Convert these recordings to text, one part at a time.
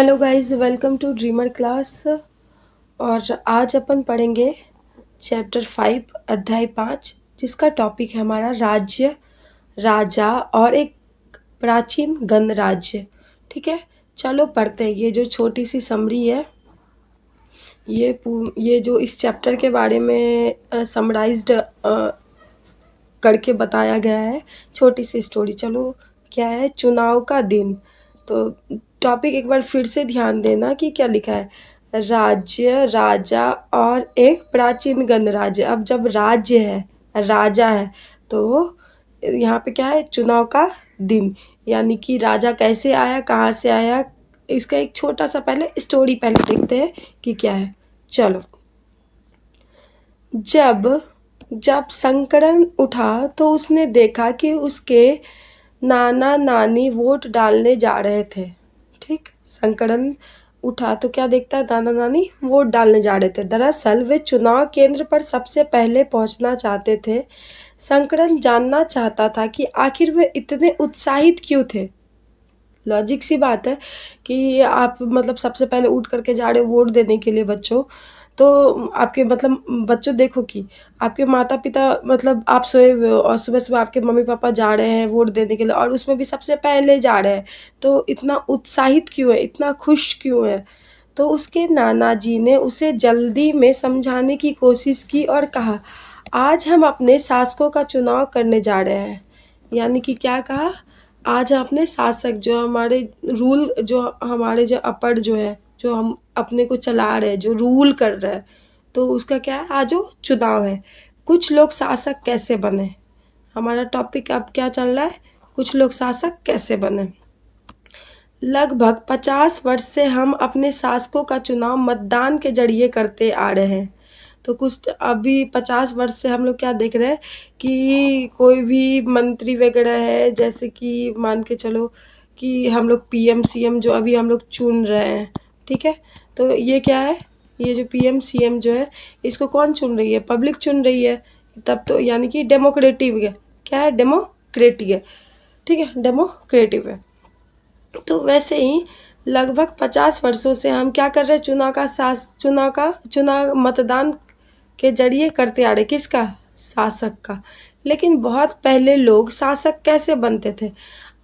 Hello guys, welcome to dreamer class. और आज अपन पढ़ेंगे चैप्टर 5 अध्याय 5, जिसका टॉपिक है हमारा राज्य, राजा और एक प्राचीन गणराज्य। ठीक है, चलो पढ़ते हैं। ये जो छोटी सी समरी है, ये जो इस चैप्टर के बारे में समराइज्ड करके बताया गया है, छोटी सी स्टोरी। चलो, क्या है? चुनाव का दिन। तो टॉपिक एक बार फिर से ध्यान देना कि क्या लिखा है। राज्य, राजा और एक प्राचीन गणराज्य। अब जब राज्य है, राजा है, तो यहाँ पे क्या है? चुनाव का दिन। यानी कि राजा कैसे आया, कहाँ से आया, इसका एक छोटा सा पहले स्टोरी पहले देखते हैं कि क्या है। चलो, जब जब संकरण उठा तो उसने देखा कि उसके नाना नानी वोट डालने जा रहे थे। ठीक, संकरण उठा तो क्या देखता है? नाना नानी वोट डालने जा रहे थे। दरअसल वे चुनाव केंद्र पर सबसे पहले पहुंचना चाहते थे। संकरण जानना चाहता था कि आखिर वे इतने उत्साहित क्यों थे। लॉजिक सी बात है कि आप मतलब सबसे पहले उठ करके जा रहे हो वोट देने के लिए बच्चों, तो आपके मतलब बच्चों देखो कि आपके माता पिता मतलब आप सोए हुए हो और सुबह सुबह आपके मम्मी पापा जा रहे हैं वोट देने के लिए, और उसमें भी सबसे पहले जा रहे हैं, तो इतना उत्साहित क्यों है, इतना खुश क्यों है? तो उसके नाना जी ने उसे जल्दी में समझाने की कोशिश की और कहा, आज हम अपने शासकों का चुनाव करने जा रहे हैं। यानी कि क्या कहा? आज अपने शासक, जो हमारे रूल, जो हमारे जो अपर जो है, जो हम अपने को चला रहे हैं, जो रूल कर रहे हैं, तो उसका क्या है? आज वो चुनाव है। कुछ लोग शासक कैसे बने, हमारा टॉपिक अब क्या चल रहा है? कुछ लोग शासक कैसे बने। लगभग 50 वर्ष से हम अपने शासकों का चुनाव मतदान के जरिए करते आ रहे हैं। तो कुछ अभी 50 वर्ष से हम लोग क्या देख रहे हैं कि कोई भी मंत्री वगैरह है, जैसे कि मान के चलो कि हम लोग पीएम सीएम जो अभी हम लोग चुन रहे हैं, ठीक है, तो ये क्या है? ये जो पीएम सीएम जो है, इसको कौन चुन रही है? पब्लिक चुन रही है। तब तो यानी कि डेमोक्रेटिव है। क्या है? डेमोक्रेटिक है। ठीक है, डेमोक्रेटिव है। तो वैसे ही लगभग 50 वर्षों से हम क्या कर रहे हैं? चुनाव मतदान के जरिए करते आ रहे। किसका? शासक का। लेकिन बहुत पहले लोग शासक कैसे बनते थे?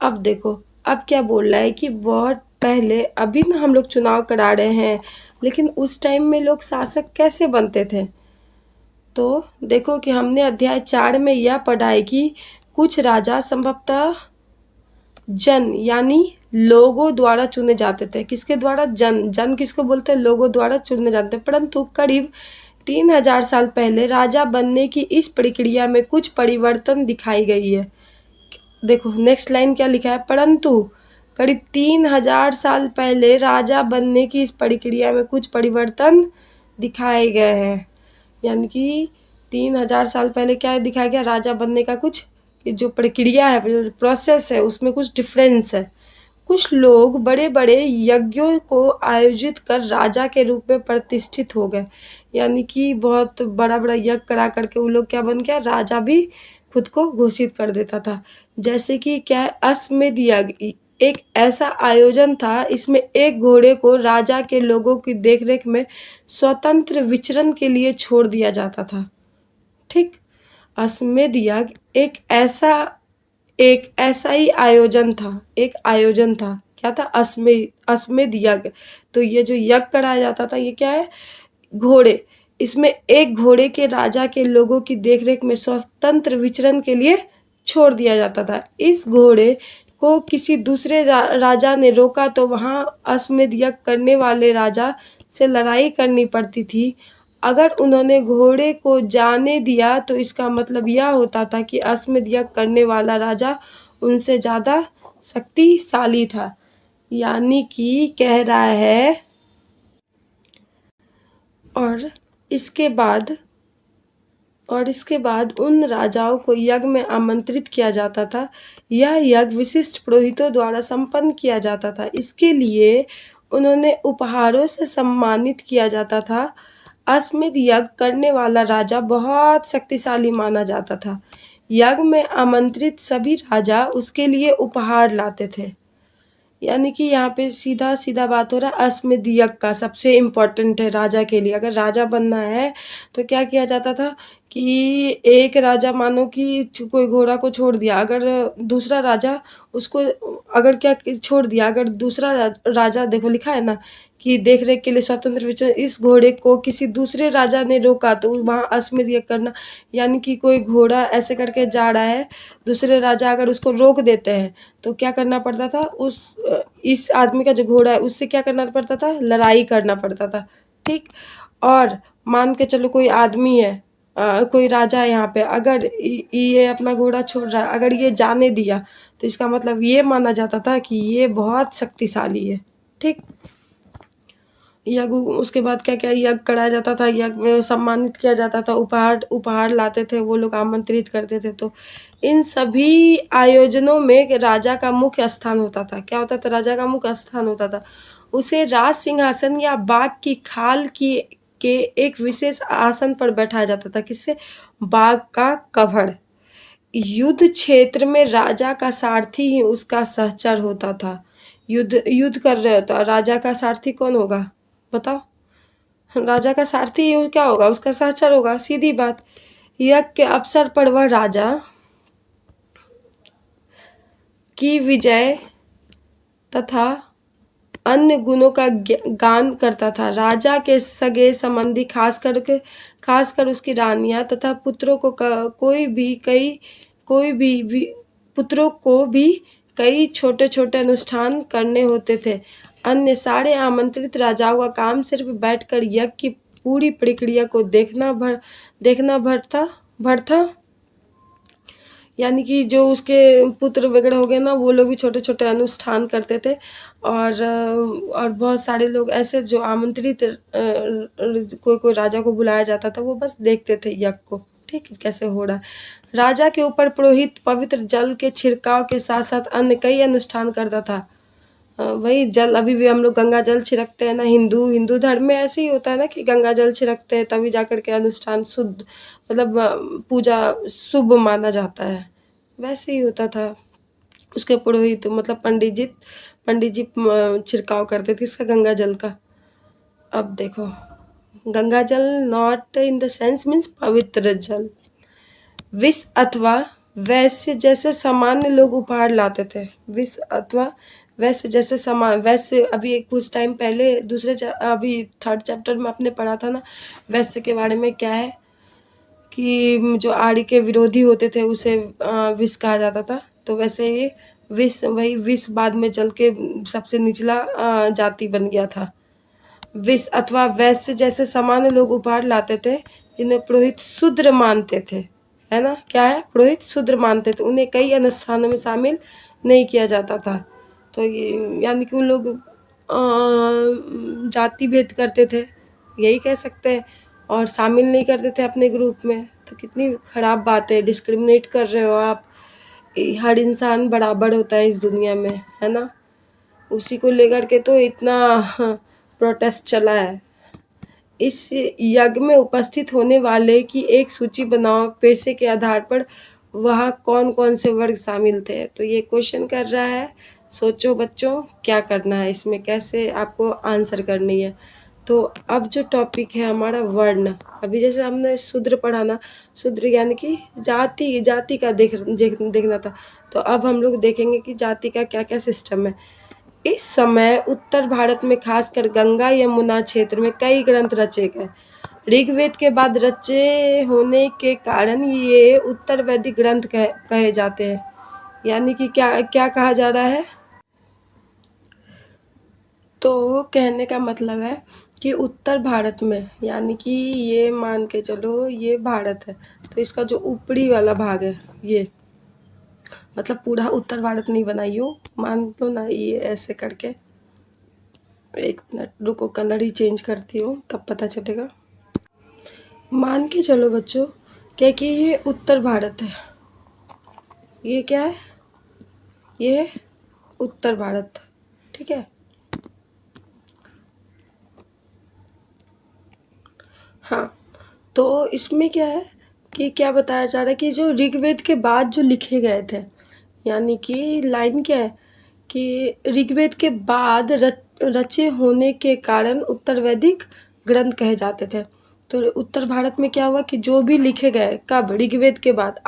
अब देखो, अब क्या बोल रहा है कि बहुत पहले, अभी ना हम लोग चुनाव करा रहे हैं, लेकिन उस टाइम में लोग शासक कैसे बनते थे? तो देखो कि हमने अध्याय 4 में यह पढ़ा है कि कुछ राजा संभवतः जन यानी लोगों द्वारा चुने जाते थे। किसके द्वारा? जन किसको बोलते हैं? लोगों द्वारा चुने जाते हैं। परंतु करीब 3000 साल पहले राजा बनने की इस प्रक्रिया में कुछ परिवर्तन दिखाई गई है। देखो नेक्स्ट लाइन क्या लिखा है? परंतु करीब 3000 साल पहले राजा बनने की इस प्रक्रिया में कुछ परिवर्तन दिखाए गए हैं। यानी कि 3000 साल पहले क्या दिखाया गया? राजा बनने का कुछ जो प्रक्रिया है, प्रोसेस है, उसमें कुछ डिफरेंस है। कुछ लोग बड़े बड़े यज्ञों को आयोजित कर राजा के रूप में प्रतिष्ठित हो गए। यानी कि बहुत बड़ा बड़ा यज्ञ करा करके वो लोग क्या बन गया? राजा भी खुद को घोषित कर देता था। जैसे कि क्या है? अश्वमेध यज्ञ एक ऐसा आयोजन था, इसमें एक घोड़े को राजा के लोगों की देखरेख में स्वतंत्र विचरण के लिए छोड़ दिया जाता था। ठीक, अश्वमेध यज्ञ एक ऐसा ही आयोजन था, एक आयोजन था। क्या था? अश्वमेध यज्ञ। तो ये जो यज्ञ कराया जाता था, ये क्या है? घोड़े, इसमें एक घोड़े के राजा के लोगों की देखरेख में स्वतंत्र विचरण के लिए छोड़ दिया जाता था। इस घोड़े को किसी दूसरे राजा ने रोका तो वहां अश्वमेध यज्ञ करने वाले राजा से लड़ाई करनी पड़ती थी। अगर उन्होंने घोड़े को जाने दिया तो इसका मतलब यह होता था कि अश्वमेध यज्ञ करने वाला राजा उनसे ज्यादा शक्तिशाली था। यानी कि कह रहा है, और इसके बाद उन राजाओं को यज्ञ में आमंत्रित किया जाता था। यह यज्ञ विशिष्ट पुरोहितों द्वारा संपन्न किया जाता था। इसके लिए उन्होंने उपहारों से सम्मानित किया जाता था। अश्वमेध यज्ञ करने वाला राजा बहुत शक्तिशाली माना जाता था। यज्ञ में आमंत्रित सभी राजा उसके लिए उपहार लाते थे। यानी कि यहाँ पे सीधा सीधा बात हो रहा है अश्वमेध यज्ञ का, सबसे इम्पोर्टेंट है राजा के लिए। अगर राजा बनना है तो क्या किया जाता था कि एक राजा मानो कि कोई घोड़ा को छोड़ दिया, अगर दूसरा राजा उसको अगर क्या छोड़ दिया, अगर दूसरा राजा देखो लिखा है ना कि देख रेख के लिए स्वतंत्र विचरण, इस घोड़े को किसी दूसरे राजा ने रोका तो वहां अश्वमेध यज्ञ करना। यानी कि कोई घोड़ा ऐसे करके जा रहा है, दूसरे राजा अगर उसको रोक देते हैं तो क्या करना पड़ता था, इस आदमी का जो घोड़ा है उससे क्या करना पड़ता था, लड़ाई करना पड़ता था। ठीक। और मान के चलो कोई आदमी है, कोई राजा है यहाँ पे, अगर ये अपना घोड़ा छोड़ रहा है, अगर ये जाने दिया तो इसका मतलब ये माना जाता था कि ये बहुत शक्तिशाली है। ठीक। यज्ञ उसके बाद क्या क्या यज्ञ कराया जाता था, यज्ञ में सम्मानित किया जाता था, उपहार उपहार लाते थे वो लोग, आमंत्रित करते थे। तो इन सभी आयोजनों में राजा का मुख्य स्थान होता था। क्या होता था, राजा का मुख्य स्थान होता था। उसे राज सिंहासन या बाघ की खाल की के एक विशेष आसन पर बैठाया जाता था। किससे, बाघ का कवड़। युद्ध क्षेत्र में राजा का सारथी ही उसका सहचर होता था। युद्ध युद्ध कर रहे हो तो राजा का सारथी कौन होगा, बताओ। राजा का सारथी क्या होगा, उसका सहचर होगा, सीधी बात। यज्ञ के अवसर पर वह राजा की विजय तथा अन्य गुणों का गान करता था। राजा के सगे संबंधी खासकर उसकी रानियां तथा पुत्रों को पुत्रों को भी कई छोटे छोटे अनुष्ठान करने होते थे। अन्य सारे आमंत्रित राजाओं का काम सिर्फ बैठकर यज्ञ की पूरी प्रक्रिया को देखना भर था। यानी कि जो उसके पुत्र वगैरह हो गए ना, वो लोग भी छोटे छोटे अनुष्ठान करते थे। और बहुत सारे लोग ऐसे जो आमंत्रित कोई कोई राजा को बुलाया जाता था, वो बस देखते थे यज्ञ को, ठीक है, कैसे हो रहा है। राजा के ऊपर पुरोहित पवित्र जल के छिड़काव के साथ साथ अन्य कई अनुष्ठान करता था। वही जल, अभी भी हम लोग गंगा जल छिड़कते हैं ना, हिंदू धर्म में ऐसे ही होता है ना कि गंगा जल छिड़कते हैं तभी जाकर के अनुष्ठान शुद्ध, मतलब पूजा शुभ माना जाता है। वैसे ही होता था। उसके पुरोहित मतलब पंडित जी छिड़काव करते थे इसका, गंगा जल का। अब देखो, गंगा जल not in the sense means पवित्र जल। विष अथवा वैश्य जैसे सामान्य लोग उपहार लाते थे। विष अथवा वैश्य जैसे सामान, वैश्य अभी कुछ टाइम पहले अभी 3rd चैप्टर में आपने पढ़ा था ना वैश्य के बारे में, क्या है कि जो आर्य के विरोधी होते थे उसे विष कहा जाता था। तो वैसे ही विष बाद में चल के सबसे निचला जाति बन गया था। विष अथवा वैश्य जैसे सामान्य लोग उपहार लाते थे जिन्हें पुरोहित शूद्र मानते थे, है ना, क्या है, पुरोहित शूद्र मानते थे। उन्हें कई अनुष्ठानों में शामिल नहीं किया जाता था। तो ये यानी कि उन लोग जाति भेद करते थे, यही कह सकते हैं, और शामिल नहीं करते थे अपने ग्रुप में। तो कितनी खराब बात है, डिस्क्रिमिनेट कर रहे हो आप। हर इंसान बराबर होता है इस दुनिया में, है ना। उसी को लेकर के तो इतना प्रोटेस्ट चला है। इस यज्ञ में उपस्थित होने वाले की एक सूची बनाओ, पेशे के आधार पर वह कौन कौन से वर्ग शामिल थे। तो ये क्वेश्चन कर रहा है, सोचो बच्चों क्या करना है इसमें, कैसे आपको आंसर करनी है। तो अब जो टॉपिक है हमारा वर्ण, अभी जैसे हमने शूद्र पढ़ा ना, शूद्र यानी कि जाति का देखना था। तो अब हम लोग देखेंगे कि जाति का क्या क्या सिस्टम है। इस समय उत्तर भारत में खासकर गंगा यमुना क्षेत्र में कई ग्रंथ रचे गए। ऋग्वेद के बाद रचे होने के कारण ये उत्तर वैदिक ग्रंथ कहे जाते हैं। यानी कि क्या क्या कहा जा रहा है, तो कहने का मतलब है कि उत्तर भारत में, यानी कि ये मान के चलो ये भारत है, तो इसका जो ऊपरी वाला भाग है ये, मतलब पूरा उत्तर भारत नहीं बनाइयो, मान लो ना ये ऐसे करके। एक मिनट रुको, कलर ही चेंज करती हूँ तब पता चलेगा। मान के चलो बच्चों क्या कि ये उत्तर भारत है, ये क्या है, ये है उत्तर भारत, ठीक है। हाँ, तो इसमें क्या है कि क्या बताया जा रहा है कि जो ऋग्वेद के बाद जो लिखे गए थे, यानी कि लाइन क्या है कि ऋग्वेद के बाद रचे होने के कारण उत्तर वैदिक ग्रंथ कहे जाते थे। तो उत्तर भारत में क्या हुआ कि जो भी लिखे गए कब, ऋग्वेद के बाद,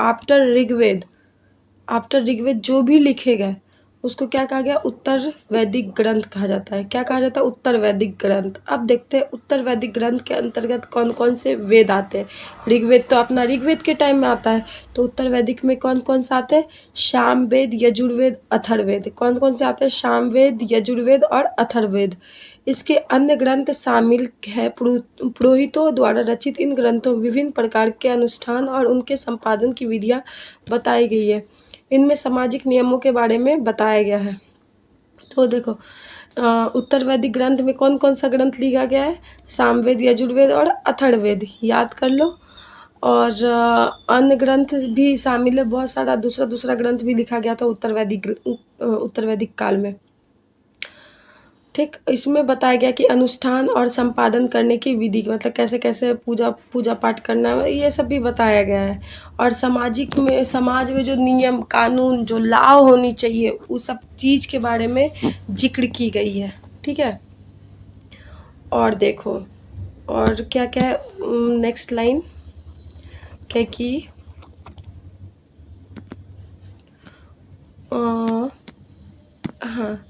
आफ्टर ऋग्वेद जो भी लिखे गए उसको क्या कहा गया, उत्तर वैदिक ग्रंथ कहा जाता है। क्या कहा जाता है, उत्तर वैदिक ग्रंथ। अब देखते हैं उत्तर वैदिक ग्रंथ के अंतर्गत कौन कौन से वेद आते हैं। ऋग्वेद तो अपना ऋग्वेद के टाइम में आता है, तो उत्तर वैदिक में कौन कौन से आते हैं, सामवेद, यजुर्वेद, अथर्ववेद। कौन कौन से आते हैं, सामवेद, यजुर्वेद और अथर्ववेद। इसके अन्य ग्रंथ शामिल है। पुरोहितों द्वारा रचित इन ग्रंथों में विभिन्न प्रकार के अनुष्ठान और उनके संपादन की विधियां बताई गई है। इनमें सामाजिक नियमों के बारे में बताया गया है। तो देखो उत्तर वैदिक ग्रंथ में कौन कौन सा ग्रंथ लिखा गया है, सामवेद, यजुर्वेद और अथर्ववेद, याद कर लो। और अन्य ग्रंथ भी शामिल है, बहुत सारा दूसरा ग्रंथ भी लिखा गया था उत्तर वैदिक काल में। ठीक, इसमें बताया गया कि अनुष्ठान और संपादन करने की विधि, मतलब कैसे कैसे पूजा पाठ करना है, ये सब भी बताया गया है। और समाज में जो नियम कानून, जो लॉ होनी चाहिए, उस सब चीज़ के बारे में जिक्र की गई है। ठीक है, और देखो और क्या क्या है, नेक्स्ट लाइन क्या कि हाँ,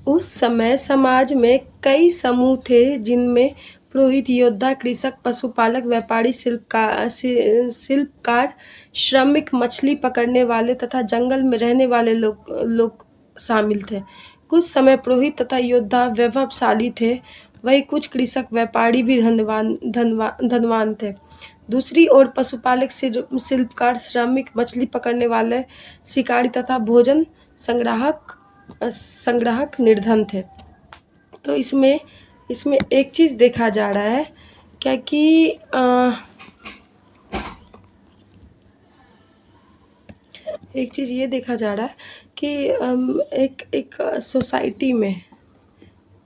उस समय समाज में कई समूह थे जिनमें पुरोहित, योद्धा, कृषक, पशुपालक, व्यापारी, शिल्पकार, श्रमिक, मछली पकड़ने वाले तथा जंगल में रहने वाले लोग शामिल थे। कुछ समय पुरोहित तथा योद्धा वैभवशाली थे, वही कुछ कृषक, व्यापारी भी धनवान थे। दूसरी ओर पशुपालक, शिल्पकार, श्रमिक, मछली पकड़ने वाले, शिकारी तथा भोजन संग्राहक निर्धन थे। तो इसमें एक चीज़ देखा जा रहा है क्या कि एक चीज़ ये देखा जा रहा है कि एक सोसाइटी में,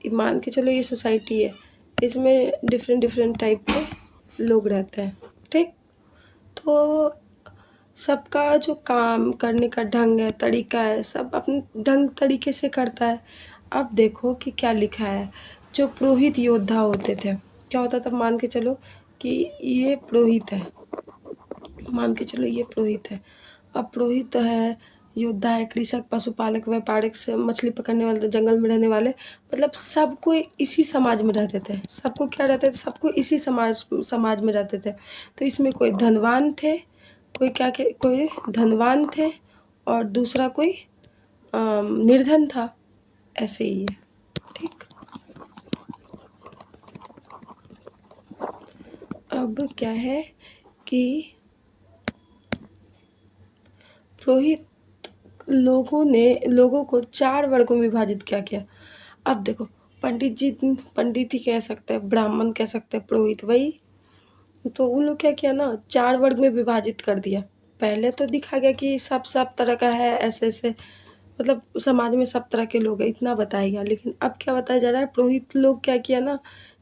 मान के चलो ये सोसाइटी है, इसमें डिफरेंट टाइप के लोग रहते हैं। ठीक, तो सबका जो काम करने का ढंग है, तरीका है, सब अपने ढंग तरीके से करता है। अब देखो कि क्या लिखा है, जो पुरोहित योद्धा होते थे, क्या होता था, मान के चलो कि ये पुरोहित है, मान के चलो ये पुरोहित है। अब पुरोहित है, योद्धा है, कृषक, पशुपालक, व्यापारिक, से मछली पकड़ने वाले, जंगल में रहने वाले, मतलब सबको इसी समाज में रहते थे। सबको क्या रहते थे, सबको इसी समाज में रहते थे। तो इसमें कोई धनवान थे, कोई धनवान थे और दूसरा कोई निर्धन था, ऐसे ही है। ठीक, अब क्या है कि पुरोहित लोगों को 4 वर्गों में विभाजित किया। अब देखो, पंडित ही कह सकते हैं, ब्राह्मण कह सकते हैं, पुरोहित, वही तो उन लोग क्या किया ना, 4 वर्ग में विभाजित कर दिया। पहले तो दिखा गया कि सब तरह का है, ऐसे मतलब समाज में सब तरह के लोग हैं, इतना बताया गया। लेकिन अब क्या बताया जा रहा है, पुरोहित लोग क्या किया ना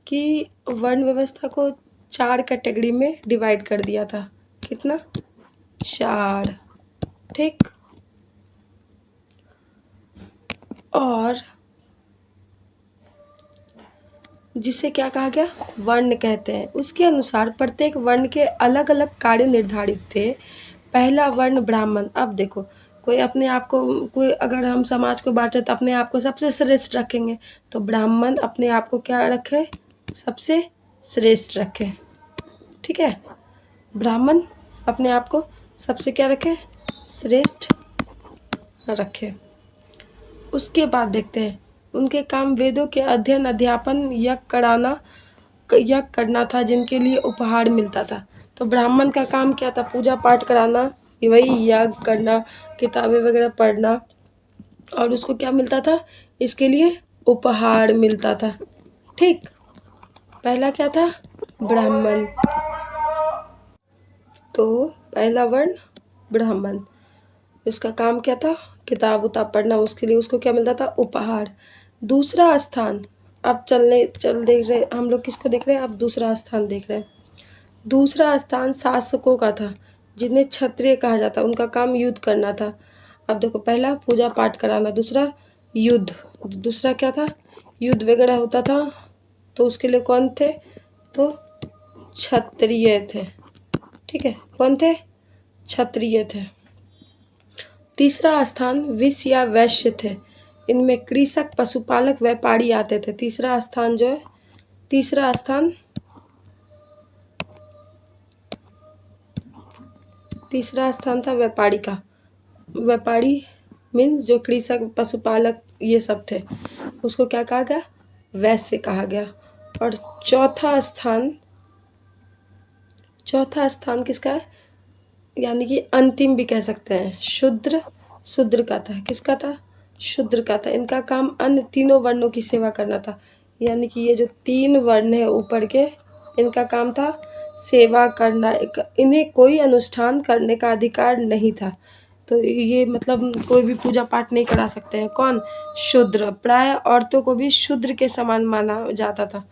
कि वर्ण व्यवस्था को 4 कैटेगरी में डिवाइड कर दिया था। कितना, 4। ठीक, और जिसे क्या कहा गया, वर्ण कहते हैं। उसके अनुसार प्रत्येक वर्ण के अलग अलग कार्य निर्धारित थे। पहला वर्ण ब्राह्मण। अब देखो, कोई अगर हम समाज को बांटे तो अपने आप को सबसे श्रेष्ठ रखेंगे, तो ब्राह्मण अपने आप को क्या रखे, सबसे श्रेष्ठ रखे। ठीक है, ब्राह्मण अपने आप को सबसे क्या रखे, श्रेष्ठ रखे। उसके बाद देखते हैं, उनके काम वेदों के अध्ययन, अध्यापन, यज्ञ करना था, जिनके लिए उपहार मिलता था। तो ब्राह्मण का काम क्या था, पूजा पाठ कराना, वही यज्ञ करना, किताबें वगैरह पढ़ना, और उसको क्या मिलता था, इसके लिए उपहार मिलता था। ठीक, पहला क्या था, ब्राह्मण। तो पहला वर्ण ब्राह्मण, इसका काम क्या था, किताब उताब पढ़ना, उसके लिए उसको क्या मिलता था, उपहार। दूसरा स्थान, अब देख रहे हम लोग किसको देख रहे हैं, अब दूसरा स्थान देख रहे हैं। दूसरा स्थान शासकों का था, जिन्हें क्षत्रिय कहा जाता, उनका काम युद्ध करना था। अब देखो, पहला पूजा पाठ कराना, दूसरा युद्ध, दूसरा क्या था, युद्ध वगैरह होता था तो उसके लिए कौन थे, तो क्षत्रिय थे। ठीक है, कौन थे, क्षत्रिय थे। तीसरा स्थान विश्य या वैश्य थे, इनमें कृषक पशुपालक व्यापारी आते थे। तीसरा स्थान जो है, तीसरा स्थान, तीसरा स्थान था व्यापारी का। व्यापारी मीन्स जो कृषक पशुपालक ये सब थे, उसको क्या कहा गया, वैश्य कहा गया। और चौथा स्थान, चौथा स्थान किसका है, यानी कि अंतिम भी कह सकते हैं, शूद्र, शूद्र का था। किसका था, शूद्र का था। इनका काम अन्य तीनों वर्णों की सेवा करना था, यानी कि ये जो तीन वर्ण है ऊपर के, इनका काम था सेवा करना। इन्हें कोई अनुष्ठान करने का अधिकार नहीं था, तो ये मतलब कोई भी पूजा पाठ नहीं करा सकते हैं। कौन, शूद्र। प्राय औरतों को भी शूद्र के समान माना जाता था।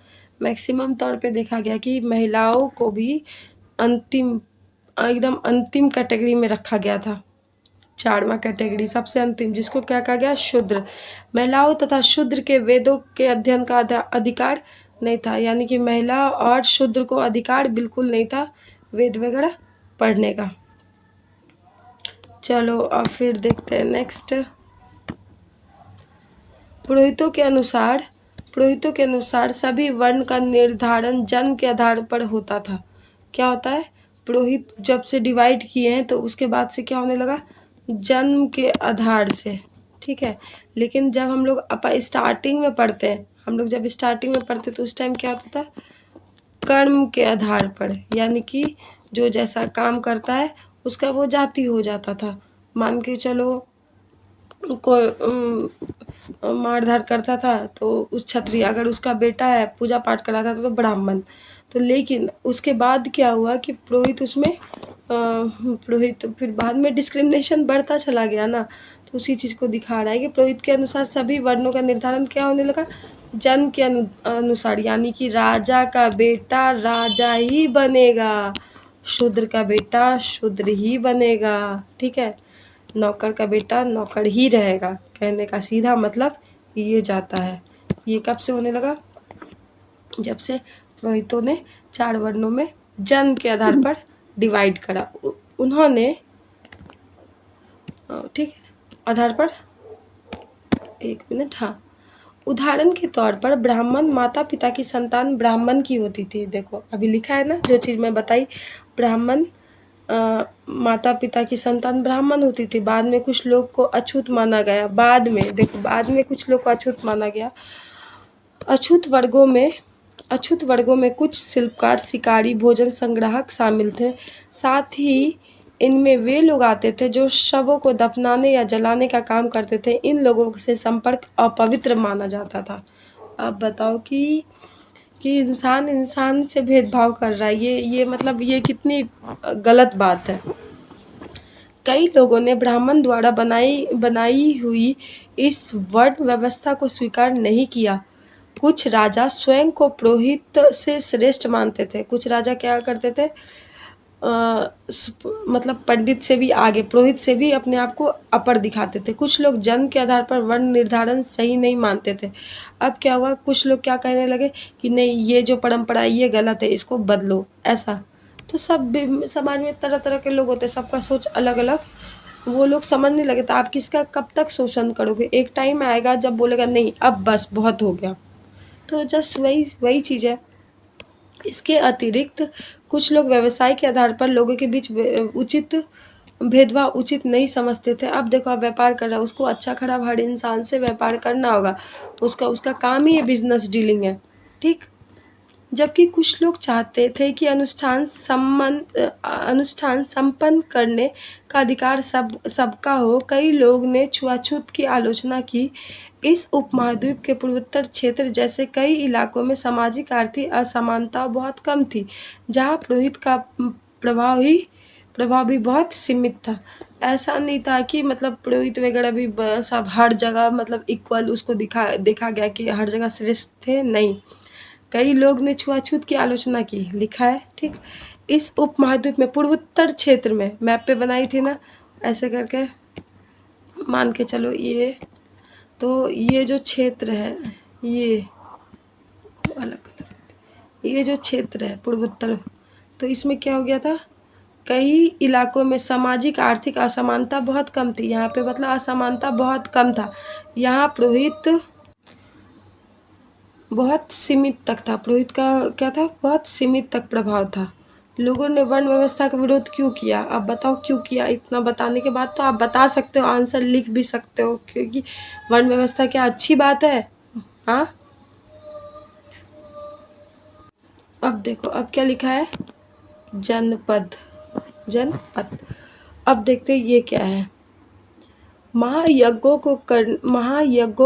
मैक्सिमम तौर पे देखा गया कि महिलाओं को भी अंतिम, एकदम अंतिम कैटेगरी में रखा गया था। चारवां कैटेगरी, सबसे अंतिम, जिसको क्या कहा गया, शूद्र। महिलाओं तथा शूद्र के वेदों के अध्ययन का अधिकार नहीं था, यानी कि महिला और शूद्र को अधिकार बिल्कुल नहीं था वेद वगैरह पढ़ने का। चलो अब फिर देखते हैं नेक्स्ट। पुरोहितों के अनुसार, पुरोहितों के अनुसार सभी वर्ण का निर्धारण जन्म के आधार पर होता था। क्या होता है, पुरोहित जब से डिवाइड किए हैं तो उसके बाद से क्या होने लगा, जन्म के आधार से। ठीक है, लेकिन जब हम लोग स्टार्टिंग में पढ़ते हैं, हम लोग जब स्टार्टिंग में पढ़ते तो उस टाइम क्या होता था, कर्म के आधार पर, यानी कि जो जैसा काम करता है उसका वो जाति हो जाता था। मान के चलो कोई मारधार करता था तो उस क्षत्रिय, अगर उसका बेटा है पूजा पाठ कराता था तो ब्राह्मण। तो लेकिन उसके बाद क्या हुआ कि पुरोहित उसमें पुरोहित फिर बाद में डिस्क्रिमिनेशन बढ़ता चला गया ना, तो उसी चीज़ को दिखा रहा है कि पुरोहित के अनुसार सभी वर्णों का निर्धारण क्या होने लगा, जन्म के अनुसार, यानी कि राजा का बेटा राजा ही बनेगा, शूद्र का बेटा शूद्र ही बनेगा। ठीक है, नौकर का बेटा नौकर ही रहेगा, कहने का सीधा मतलब ये जाता है। ये कब से होने लगा, जब से पुरोहितों ने चार वर्णों में जन्म के आधार पर डिवाइड करा। उन्होंने, ठीक है, आधार पर, एक मिनट, हाँ, उदाहरण के तौर पर ब्राह्मण माता पिता की संतान ब्राह्मण की होती थी। देखो अभी लिखा है ना जो चीज़ मैं बताई, ब्राह्मण माता पिता की संतान ब्राह्मण होती थी। बाद में कुछ लोग को अछूत माना गया, बाद में देखो, बाद में कुछ लोग को अछूत माना गया। अछूत वर्गों में कुछ शिल्पकार, शिकारी, भोजन संग्राहक शामिल थे। साथ ही इनमें वे लोग आते थे जो शवों को दफनाने या जलाने का काम करते थे। इन लोगों से संपर्क अपवित्र माना जाता था। अब बताओ कि इंसान इंसान से भेदभाव कर रहा है, ये मतलब ये कितनी गलत बात है। कई लोगों ने ब्राह्मण द्वारा बनाई हुई इस वर्ण व्यवस्था को स्वीकार नहीं किया। कुछ राजा स्वयं को पुरोहित से श्रेष्ठ मानते थे। कुछ राजा क्या करते थे, मतलब पंडित से भी आगे, पुरोहित से भी अपने आप को अपर दिखाते थे। कुछ लोग जन्म के आधार पर वर्ण निर्धारण सही नहीं मानते थे। अब क्या हुआ, कुछ लोग क्या कहने लगे कि नहीं ये जो परंपरा है ये गलत है, इसको बदलो, ऐसा। तो सब समाज में तरह तरह के लोग होते हैं, सबका सोच अलग अलग। वो लोग समझने लगे तो आप किसका कब तक शोषण करोगे, एक टाइम आएगा जब बोलेगा नहीं अब बस बहुत हो गया। तो जस्ट वही चीज़ है। इसके अतिरिक्त कुछ लोग व्यवसाय के आधार पर लोगों के बीच उचित भेदभाव उचित नहीं समझते थे। अब देखो, आप व्यापार कर रहा है, उसको अच्छा खराब हर इंसान से व्यापार करना होगा, उसका काम ही ये बिजनेस डीलिंग है। ठीक, जबकि कुछ लोग चाहते थे कि अनुष्ठान संपन्न करने का अधिकार सबका हो। कई लोग ने छुआछूत की आलोचना की। इस उपमहाद्वीप के पूर्वोत्तर क्षेत्र जैसे कई इलाकों में सामाजिक आर्थिक असमानता बहुत कम थी, जहाँ पुरोहित का प्रभाव भी बहुत सीमित था। ऐसा नहीं था कि मतलब पुरोहित वगैरह भी सब हर जगह मतलब इक्वल उसको देखा गया कि हर जगह श्रेष्ठ थे, नहीं। कई लोग ने छुआछूत की आलोचना की, लिखा है। ठीक, इस उपमहाद्वीप में पूर्वोत्तर क्षेत्र में, मैप पे बनाई थी ना ऐसे करके, मान के चलो ये तो ये जो क्षेत्र है, ये अलग कलर, ये जो क्षेत्र है पूर्वोत्तर, तो इसमें क्या हो गया था, कई इलाकों में सामाजिक आर्थिक असमानता बहुत कम थी। यहाँ पे मतलब असमानता बहुत कम था। यहाँ पुरोहित बहुत सीमित तक था, पुरोहित का क्या था, बहुत सीमित तक प्रभाव था। लोगों ने वर्ण व्यवस्था का विरोध क्यों किया, अब बताओ क्यों किया। इतना बताने के बाद तो आप बता सकते हो, आंसर लिख भी सकते हो, क्योंकि वर्ण व्यवस्था क्या अच्छी बात है। हाँ, अब देखो अब क्या लिखा है, जनपद, जनपद। अब देखते हैं ये क्या है। महायज्ञों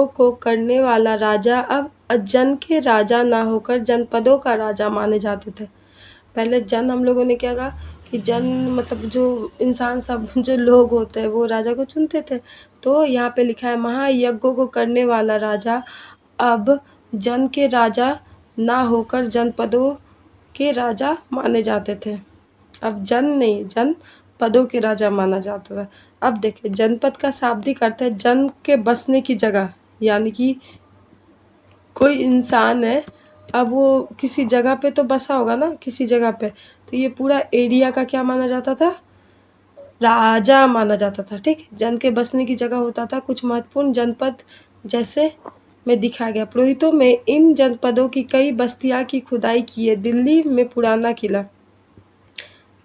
को करने वाला राजा अब जन के राजा ना होकर जनपदों का राजा माने जाते थे। पहले जन हम लोगों ने क्या कहा कि जन मतलब जो इंसान सब जो लोग होते हैं वो राजा को चुनते थे। तो यहाँ पे लिखा है महायज्ञों को करने वाला राजा अब जन के राजा ना होकर जनपदों के राजा माने जाते थे। अब जन नहीं, जनपदों के राजा माना जाता था। अब देखिए जनपद का शाब्दिक अर्थ है जन के बसने की जगह, यानी कि कोई इंसान है, अब वो किसी जगह पे तो बसा होगा ना, किसी जगह पे, तो ये पूरा एरिया का क्या माना जाता था, राजा माना जाता था। ठीक, जन के बसने की जगह होता था। कुछ महत्वपूर्ण जनपद जैसे में दिखाया गया, पुरोहितों में इन जनपदों की कई बस्तियां की खुदाई की है। दिल्ली में पुराना किला,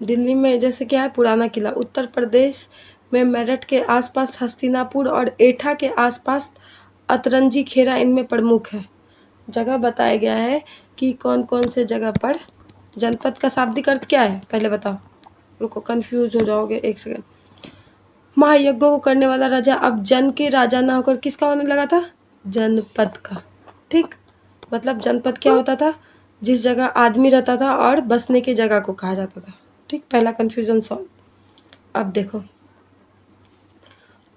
दिल्ली में जैसे क्या है पुराना किला, उत्तर प्रदेश में मेरठ के आसपास हस्तिनापुर और एठा के आसपास अतरंजी खेरा इनमें प्रमुख है। जगह बताया गया है कि कौन कौन से जगह पर। जनपद का शाब्दिक अर्थ क्या है पहले बताओ, रुको कंफ्यूज हो जाओगे, एक सेकंड। महायज्ञों को करने वाला राजा अब जन के राजा ना होकर किसका होने लगा था, जनपद का। ठीक, मतलब जनपद क्या होता था, जिस जगह आदमी रहता था और बसने की जगह को कहा जाता था। ठीक, पहला कंफ्यूजन सॉल्व। अब देखो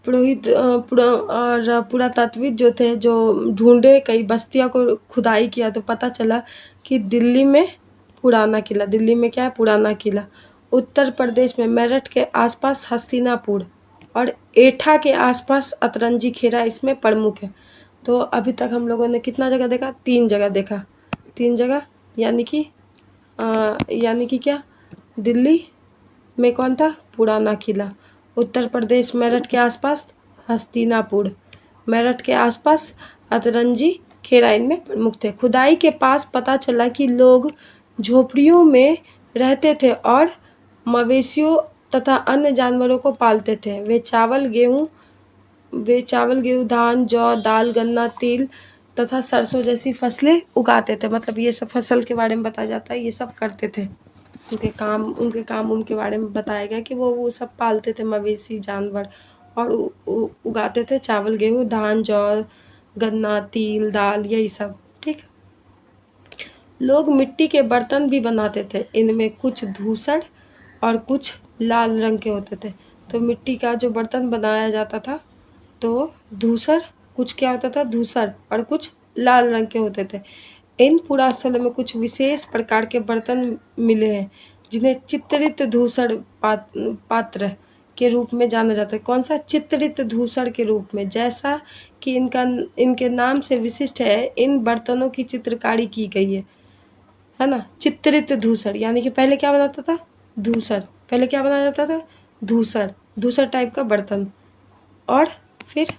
पुरोहित और पुरातात्विक जो थे, जो ढूंढे, कई बस्तियों को खुदाई किया तो पता चला कि दिल्ली में पुराना किला, दिल्ली में क्या है पुराना किला, उत्तर प्रदेश में मेरठ के आसपास हस्तिनापुर और एठा के आसपास अतरंजी खेरा इसमें प्रमुख है। तो अभी तक हम लोगों ने कितना जगह देखा, 3 जगह देखा, 3 जगह, यानी कि क्या, दिल्ली में कौन था, पुराना किला, उत्तर प्रदेश मेरठ के आसपास हस्तिनापुर, मेरठ के आसपास अतरंजी खेरा इनमें प्रमुख थे। खुदाई के पास पता चला कि लोग झोपड़ियों में रहते थे और मवेशियों तथा अन्य जानवरों को पालते थे। वे चावल गेहूं, धान, जौ, दाल, गन्ना, तिल तथा सरसों जैसी फसलें उगाते थे। मतलब ये सब फसल के बारे में बताया जाता है, ये सब करते थे। उनके काम उनके बारे में बताया गया कि वो सब पालते थे मवेशी जानवर और उगाते थे चावल गेहूं धान जौ गन्ना तिल दाल यही सब। ठीक, लोग मिट्टी के बर्तन भी बनाते थे, इनमें कुछ धूसर और कुछ लाल रंग के होते थे। तो मिट्टी का जो बर्तन बनाया जाता था तो धूसर, कुछ क्या होता था धूसर और कुछ लाल रंग के होते थे। इन पुरास्थलों में कुछ विशेष प्रकार के बर्तन मिले हैं जिन्हें चित्रित धूसर पात्र के रूप में जाना जाता है। कौन सा, चित्रित धूसर के रूप में, जैसा कि इनके नाम से विशिष्ट है, इन बर्तनों की चित्रकारी की गई है ना। चित्रित धूसर यानी कि पहले क्या बनाता था, धूसर, पहले क्या बनाया जाता था, धूसर, धूसर टाइप का बर्तन, और फिर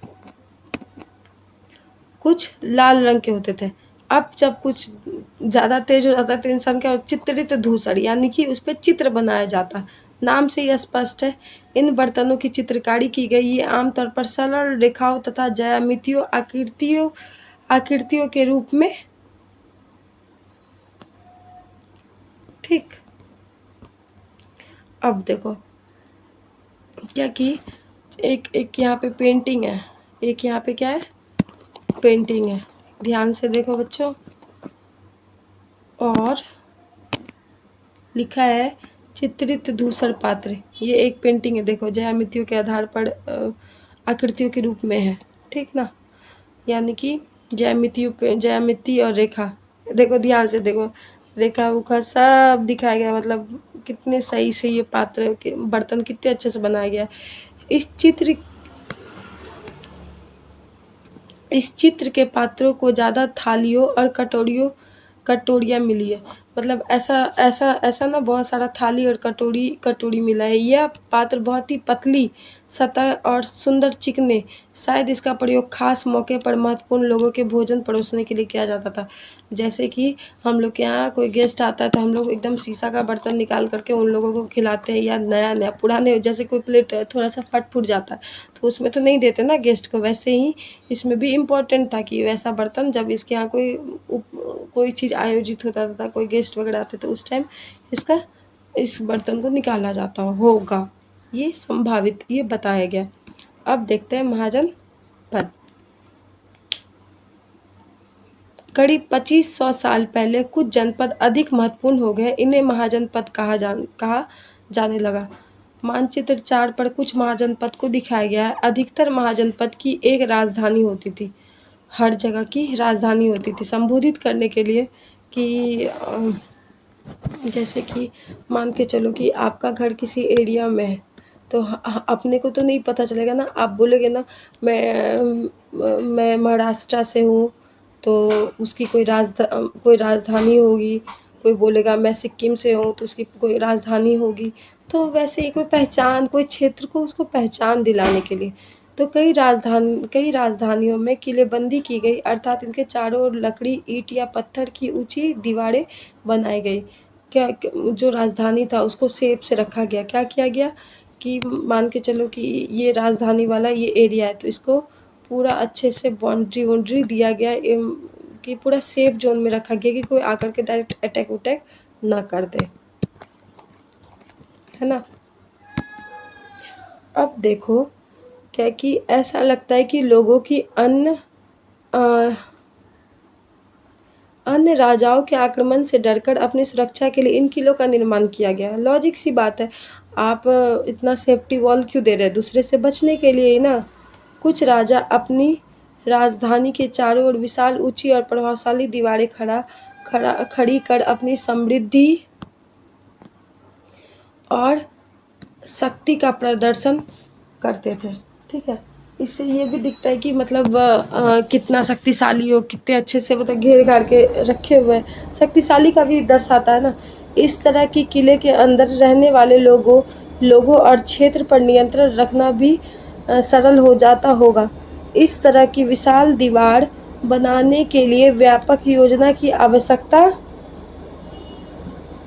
कुछ लाल रंग के होते थे। अब जब कुछ ज़्यादा तेज हो जाता है तो इंसान क्या, चित्रित धूसर यानी कि उस पर चित्र बनाया जाता, नाम से ही स्पष्ट है। इन बर्तनों की चित्रकारी की गई, ये आमतौर पर सरल रेखाओं तथा ज्यामितीय आकृतियों के रूप में। ठीक, अब देखो क्या कि एक यहाँ पे पेंटिंग है, एक यहाँ पे क्या है, पेंटिंग है, ध्यान से देखो बच्चों। और लिखा है चित्रित धूसर पात्र, ये एक पेंटिंग है, देखो ज्यामितियों के आधार पर आकृतियों के रूप में है। ठीक ना, यानी कि ज्यामिति और रेखा, देखो ध्यान से देखो, रेखा उखा सब दिखाया गया, मतलब कितने सही से ये पात्र के बर्तन कितने अच्छे से बनाया गया है। इस चित्र इस चित्र के पात्रों को ज़्यादा थालियों और कटोरियाँ मिली है। मतलब ऐसा ऐसा ऐसा ना बहुत सारा थाली और कटोरी मिला है। यह पात्र बहुत ही पतली सतह और सुंदर चिकने, शायद इसका प्रयोग खास मौके पर महत्वपूर्ण लोगों के भोजन परोसने के लिए किया जाता था। जैसे कि हम लोग के यहाँ कोई गेस्ट आता है तो हम लोग एकदम शीशा का बर्तन निकाल करके उन लोगों को खिलाते हैं, या नया पुराने जैसे कोई प्लेट थोड़ा सा फट फूट जाता है तो उसमें तो नहीं देते ना गेस्ट को, वैसे ही इसमें भी इम्पोर्टेंट था कि वैसा बर्तन जब इसके यहाँ कोई चीज़ आयोजित होता था, कोई गेस्ट वगैरह आते तो उस टाइम इस बर्तन को निकाला जाता होगा, ये संभावित ये बताया गया। अब देखते हैं महाजन पद। करीब 2500 साल पहले कुछ जनपद अधिक महत्वपूर्ण हो गए, इन्हें महाजनपद कहा जाने लगा। मानचित्र 4 पर कुछ महाजनपद को दिखाया गया है। अधिकतर महाजनपद की एक राजधानी होती थी, हर जगह की राजधानी होती थी संबोधित करने के लिए कि जैसे कि मान के चलो कि आपका घर किसी एरिया में है तो अपने को तो नहीं पता चलेगा ना, आप बोलेगे ना मैं महाराष्ट्र से हूँ तो उसकी कोई राजधानी होगी, कोई बोलेगा मैं सिक्किम से हूँ तो उसकी कोई राजधानी होगी। तो वैसे ही कोई क्षेत्र को उसको पहचान दिलाने के लिए तो कई राजधानियों में किलेबंदी की गई, अर्थात इनके चारों ओर लकड़ी, ईंट या पत्थर की ऊंची दीवारें बनाई गई। जो राजधानी था उसको सेफ से रखा गया। क्या किया गया कि मान के चलो कि ये राजधानी वाला ये एरिया है तो इसको पूरा अच्छे से बाउंड्री दिया गया कि पूरा सेफ जोन में रखा गया कि कोई आकर के डायरेक्ट अटैक ना कर दे, है ना। अब देखो क्या कि ऐसा लगता है कि लोगों की अन्य राजाओं के आक्रमण से डरकर अपनी सुरक्षा के लिए इन किलों का निर्माण किया गया। लॉजिक सी बात है, आप इतना सेफ्टी वॉल क्यों दे रहे हैं? दूसरे से बचने के लिए ही ना। कुछ राजा अपनी राजधानी के चारों ओर विशाल, ऊंची और प्रभावशाली दीवारें खड़ी कर अपनी समृद्धि और शक्ति का प्रदर्शन करते थे। ठीक है, इससे ये भी दिखता है कि मतलब कितना शक्तिशाली हो, कितने अच्छे से मतलब घेर घार के रखे हुए हैं, शक्तिशाली का भी दर्शाता है ना। इस तरह की किले के अंदर रहने वाले लोगों और क्षेत्र पर नियंत्रण रखना भी सरल हो जाता होगा। इस तरह की विशाल दीवार बनाने के लिए व्यापक योजना की आवश्यकता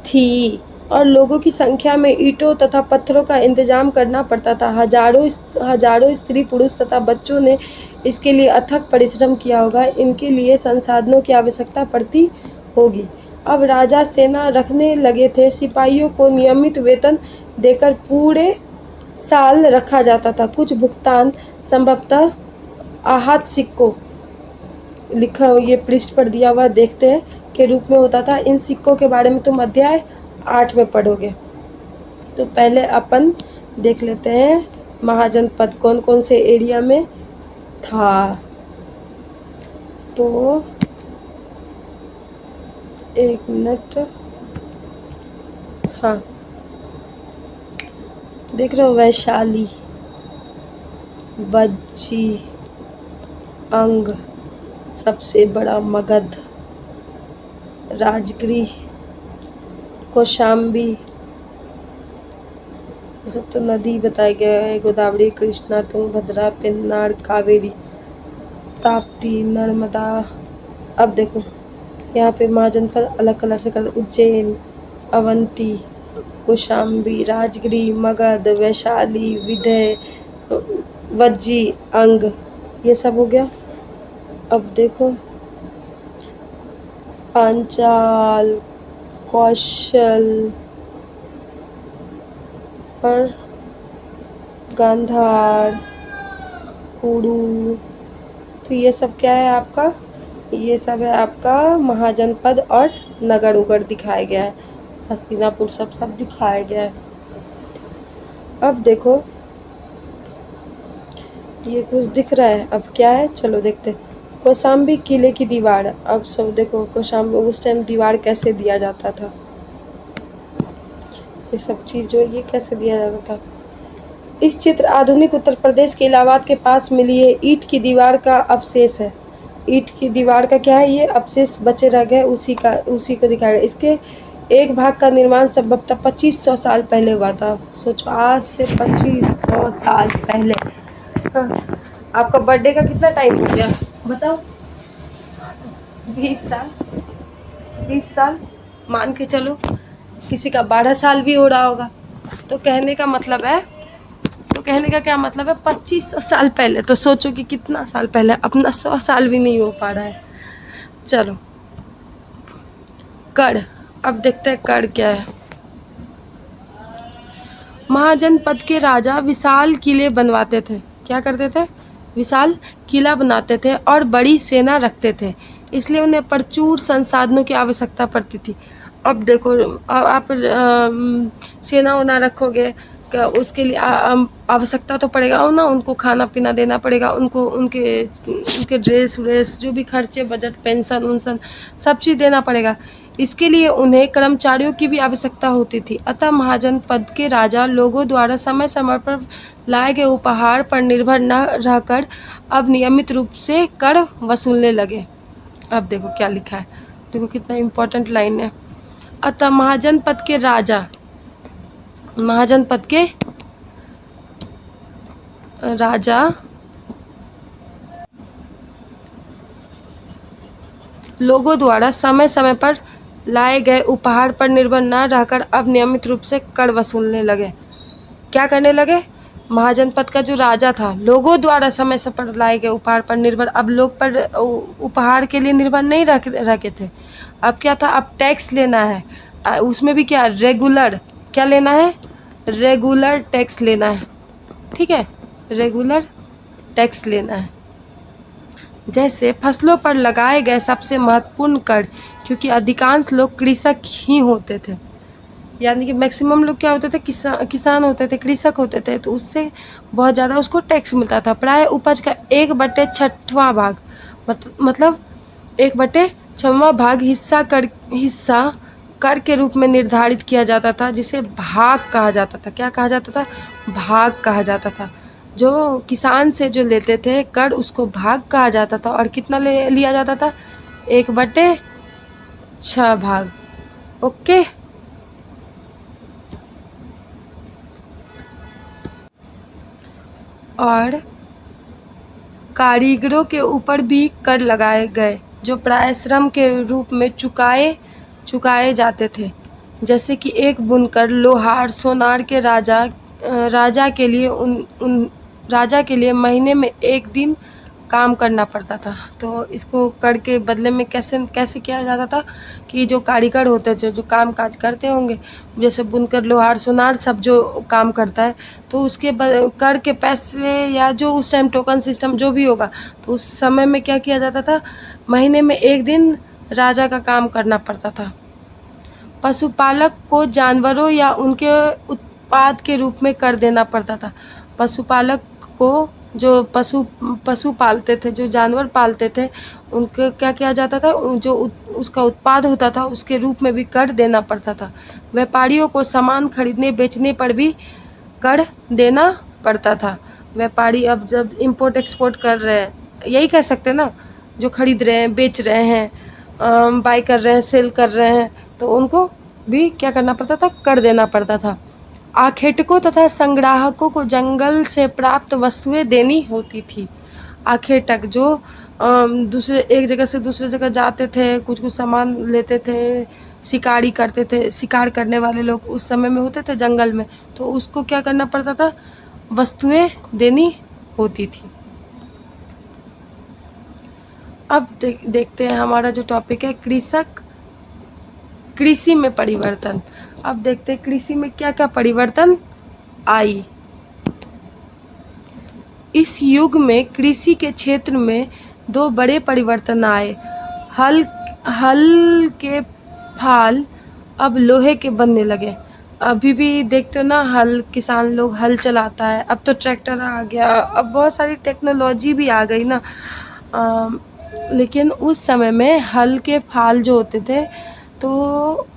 थी और लोगों की संख्या में ईंटों तथा पत्थरों का इंतजाम करना पड़ता था। हजारों स्त्री पुरुष तथा बच्चों ने इसके लिए अथक परिश्रम किया होगा। इनके लिए संसाधनों की आवश्यकता पड़ती होगी। अब राजा सेना रखने लगे थे। सिपाहियों को नियमित वेतन देकर पूरे साल रखा जाता था। कुछ भुगतान संभवतः आहत सिक्कों लिखा ये पृष्ठ पर दिया हुआ देखते हैं के रूप में होता था। इन सिक्कों के बारे में तुम अध्याय 8 में पढ़ोगे। तो पहले अपन देख लेते हैं महाजनपद कौन कौन से एरिया में था। तो एक मिनट, हाँ देख रहे हो, वैशाली, वज्जी, अंग, सबसे बड़ा मगध, राजगिरी, कौशाम्बी, ये सब तो नदी बताया गया है। गोदावरी, कृष्णा, तुंगभद्रा, पेन्नार, कावेरी, ताप्ती, नर्मदा। अब देखो यहाँ पे महाजनपद अलग कलर से कर, उज्जैन, अवंती, कौशाम्बी, राजगिरी, मगध, वैशाली, विदय, वज्जी, अंग, ये सब हो गया। अब देखो पांचाल, कौशल और गांधार, कुरु, तो ये सब क्या है आपका, ये सब है आपका महाजनपद और नगर उगर दिखाया गया है। हस्तिनापुर सब दिखाया गया है। अब देखो ये कुछ दिख रहा है, अब क्या है चलो देखते हैं। कौशाम्बी किले की दीवार। अब सब देखो कौशाम्बी उस टाइम दीवार कैसे दिया जाता था, ये सब चीज़ जो ये कैसे दिया जाता था। इस चित्र आधुनिक उत्तर प्रदेश के इलाहाबाद के पास मिली है। ईंट की दीवार का अवशेष है। ईंट की दीवार का क्या है, ये अवशेष बचे रह गए, उसी को दिखाया गया। इसके एक भाग का निर्माण संभवतः 2500 साल पहले हुआ था। सोचो, आज से 2500 साल पहले। हाँ, आपका बर्थडे का कितना टाइम हो गया बताओ? 20 साल। 20 साल मान के चलो, किसी का 12 साल भी हो रहा होगा। तो कहने का क्या मतलब है, 2500 साल पहले। तो सोचो कि कितना साल पहले, अपना 100 साल भी नहीं हो पा रहा है। चलो, कड़। अब देखते हैं कड़ क्या है। महाजनपद के राजा विशाल किले बनवाते थे। क्या करते थे? विशाल किला बनाते थे और बड़ी सेना रखते थे, इसलिए उन्हें प्रचुर संसाधनों की आवश्यकता पड़ती थी। अब देखो, आप सेना उना रखोगे, उसके लिए आवश्यकता तो पड़ेगा ना, उनको खाना पीना देना पड़ेगा, उनको उनके ड्रेस व्रेस, जो भी खर्चे, बजट, पेंशन उनसन सब चीज़ देना पड़ेगा। इसके लिए उन्हें कर्मचारियों की भी आवश्यकता होती थी। अतः महाजनपद के राजा लोगों द्वारा समय समय पर लाए गए उपहार पर निर्भर न रहकर अब नियमित रूप से कर वसूलने लगे। अब देखो क्या लिखा है, देखो कितना इम्पोर्टेंट लाइन है। अतः महाजनपद के राजा लोगों द्वारा समय समय पर लाए गए उपहार पर निर्भर न रहकर अब नियमित रूप से कर वसूलने लगे। क्या करने लगे? महाजनपद का जो राजा था, लोगों द्वारा समय समय पर लाए गए उपहार पर निर्भर, अब लोग पर उपहार के लिए निर्भर नहीं रखे थे। अब क्या था? अब टैक्स लेना है। उसमें भी क्या? रेगुलर। क्या लेना है? रेगुलर टैक्स लेना है। ठीक है, रेगुलर टैक्स लेना है। जैसे फसलों पर लगाए गए सबसे महत्वपूर्ण कर, क्योंकि अधिकांश लोग कृषक ही होते थे, यानी कि मैक्सिमम लोग क्या होते थे? किसान होते थे, कृषक होते थे, तो उससे बहुत ज़्यादा उसको टैक्स मिलता था। प्राय उपज का 1/6वां भाग, मतलब 1/6वां भाग हिस्सा कर के रूप में निर्धारित किया जाता था, जिसे भाग कहा जाता था। क्या कहा जाता था? भाग कहा जाता था। जो किसान से जो लेते थे कर, उसको भाग कहा जाता था। और कितना लिया जाता था? 1/6 भाग। ओके। और कारीगरों के ऊपर भी कर लगाए गए, जो प्राय श्रम के रूप में चुकाए जाते थे। जैसे कि एक बुनकर, लोहार, सोनार के राजा के लिए महीने में एक दिन काम करना पड़ता था। तो इसको कर के बदले में कैसे किया जाता था कि जो कारीगर होते थे, जो काम काज करते होंगे, जैसे बुनकर, लोहार, सोनार, सब जो काम करता है, तो उसके कर के पैसे, या जो उस टाइम टोकन सिस्टम जो भी होगा, तो उस समय में क्या किया जाता था? महीने में एक दिन राजा का काम करना पड़ता था। पशुपालक को जानवरों या उनके उत्पाद के रूप में कर देना पड़ता था। पशुपालक को, जो पशु पालते थे, जो जानवर पालते थे, उनको क्या किया जाता था? जो उसका उत्पाद होता था, उसके रूप में भी कर देना पड़ता था। व्यापारियों को सामान खरीदने बेचने पर भी कर देना पड़ता था। व्यापारी अब जब इंपोर्ट एक्सपोर्ट कर रहे हैं, यही कह सकते ना, जो खरीद रहे हैं, बेच रहे हैं, बाई कर रहे हैं, सेल कर रहे हैं, तो उनको भी क्या करना पड़ता था? कर देना पड़ता था। आखेटकों तथा संग्राहकों को जंगल से प्राप्त वस्तुएं देनी होती थी। आखेटक जो एक जगह से दूसरे जगह जाते थे, कुछ सामान लेते थे, शिकारी करते थे, शिकार करने वाले लोग उस समय में होते थे जंगल में, तो उसको क्या करना पड़ता था? वस्तुएं देनी होती थी। अब देखते हैं हमारा जो टॉपिक है, कृषि में परिवर्तन। अब देखते हैं कृषि में क्या क्या परिवर्तन आई। इस युग में कृषि के क्षेत्र में 2 बड़े परिवर्तन आए। हल के फाल अब लोहे के बनने लगे। अभी भी देखते हो ना, किसान लोग हल चलाता है, अब तो ट्रैक्टर आ गया, अब बहुत सारी टेक्नोलॉजी भी आ गई ना। लेकिन उस समय में हल के फाल जो होते थे, तो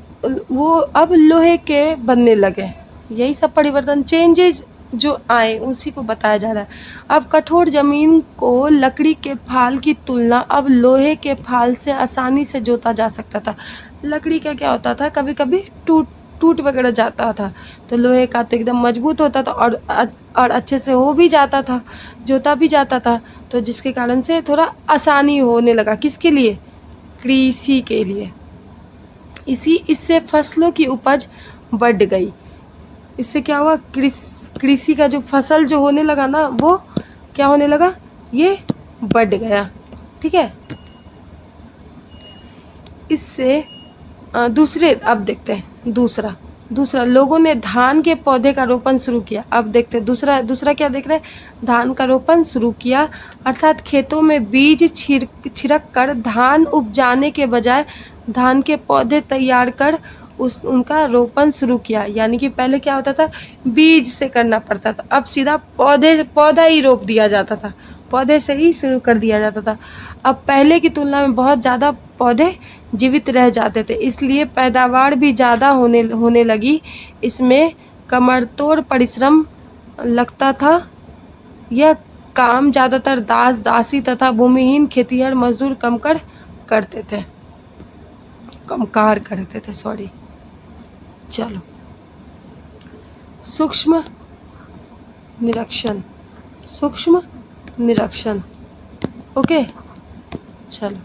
वो अब लोहे के बनने लगे। यही सब परिवर्तन, चेंजेस जो आए उसी को बताया जा रहा है। अब कठोर जमीन को लकड़ी के फाल की तुलना अब लोहे के फाल से आसानी से जोता जा सकता था। लकड़ी का क्या होता था, कभी कभी टूट टूट वगैरह जाता था, तो लोहे का तो एकदम मजबूत होता था और अच्छे से हो भी जाता था, जोता भी जाता था, तो जिसके कारण से थोड़ा आसानी होने लगा। किसके लिए? कृषि के लिए। इससे फसलों की उपज बढ़ गई। इससे क्या हुआ, कृषि का जो फसल जो होने लगा ना, वो क्या होने लगा, ये बढ़ गया। ठीक है, इससे दूसरे, अब देखते हैं दूसरा लोगों ने धान के पौधे का रोपण शुरू किया। अब देखते हैं दूसरा क्या देख रहे हैं, धान का रोपण शुरू किया, अर्थात खेतों में बीज छिड़क कर धान उपजाने के बजाय धान के पौधे तैयार कर उनका रोपण शुरू किया। यानी कि पहले क्या होता था, बीज से करना पड़ता था, अब सीधा पौधा ही रोप दिया जाता था, पौधे से ही शुरू कर दिया जाता था। अब पहले की तुलना में बहुत ज़्यादा पौधे जीवित रह जाते थे, इसलिए पैदावार भी ज़्यादा होने लगी। इसमें कमरतोड़ परिश्रम लगता था। यह काम ज़्यादातर दासी तथा भूमिहीन खेतिहर मजदूर कमकार करते थे। सॉरी। चलो, सूक्ष्म निरीक्षण। ओके, चलो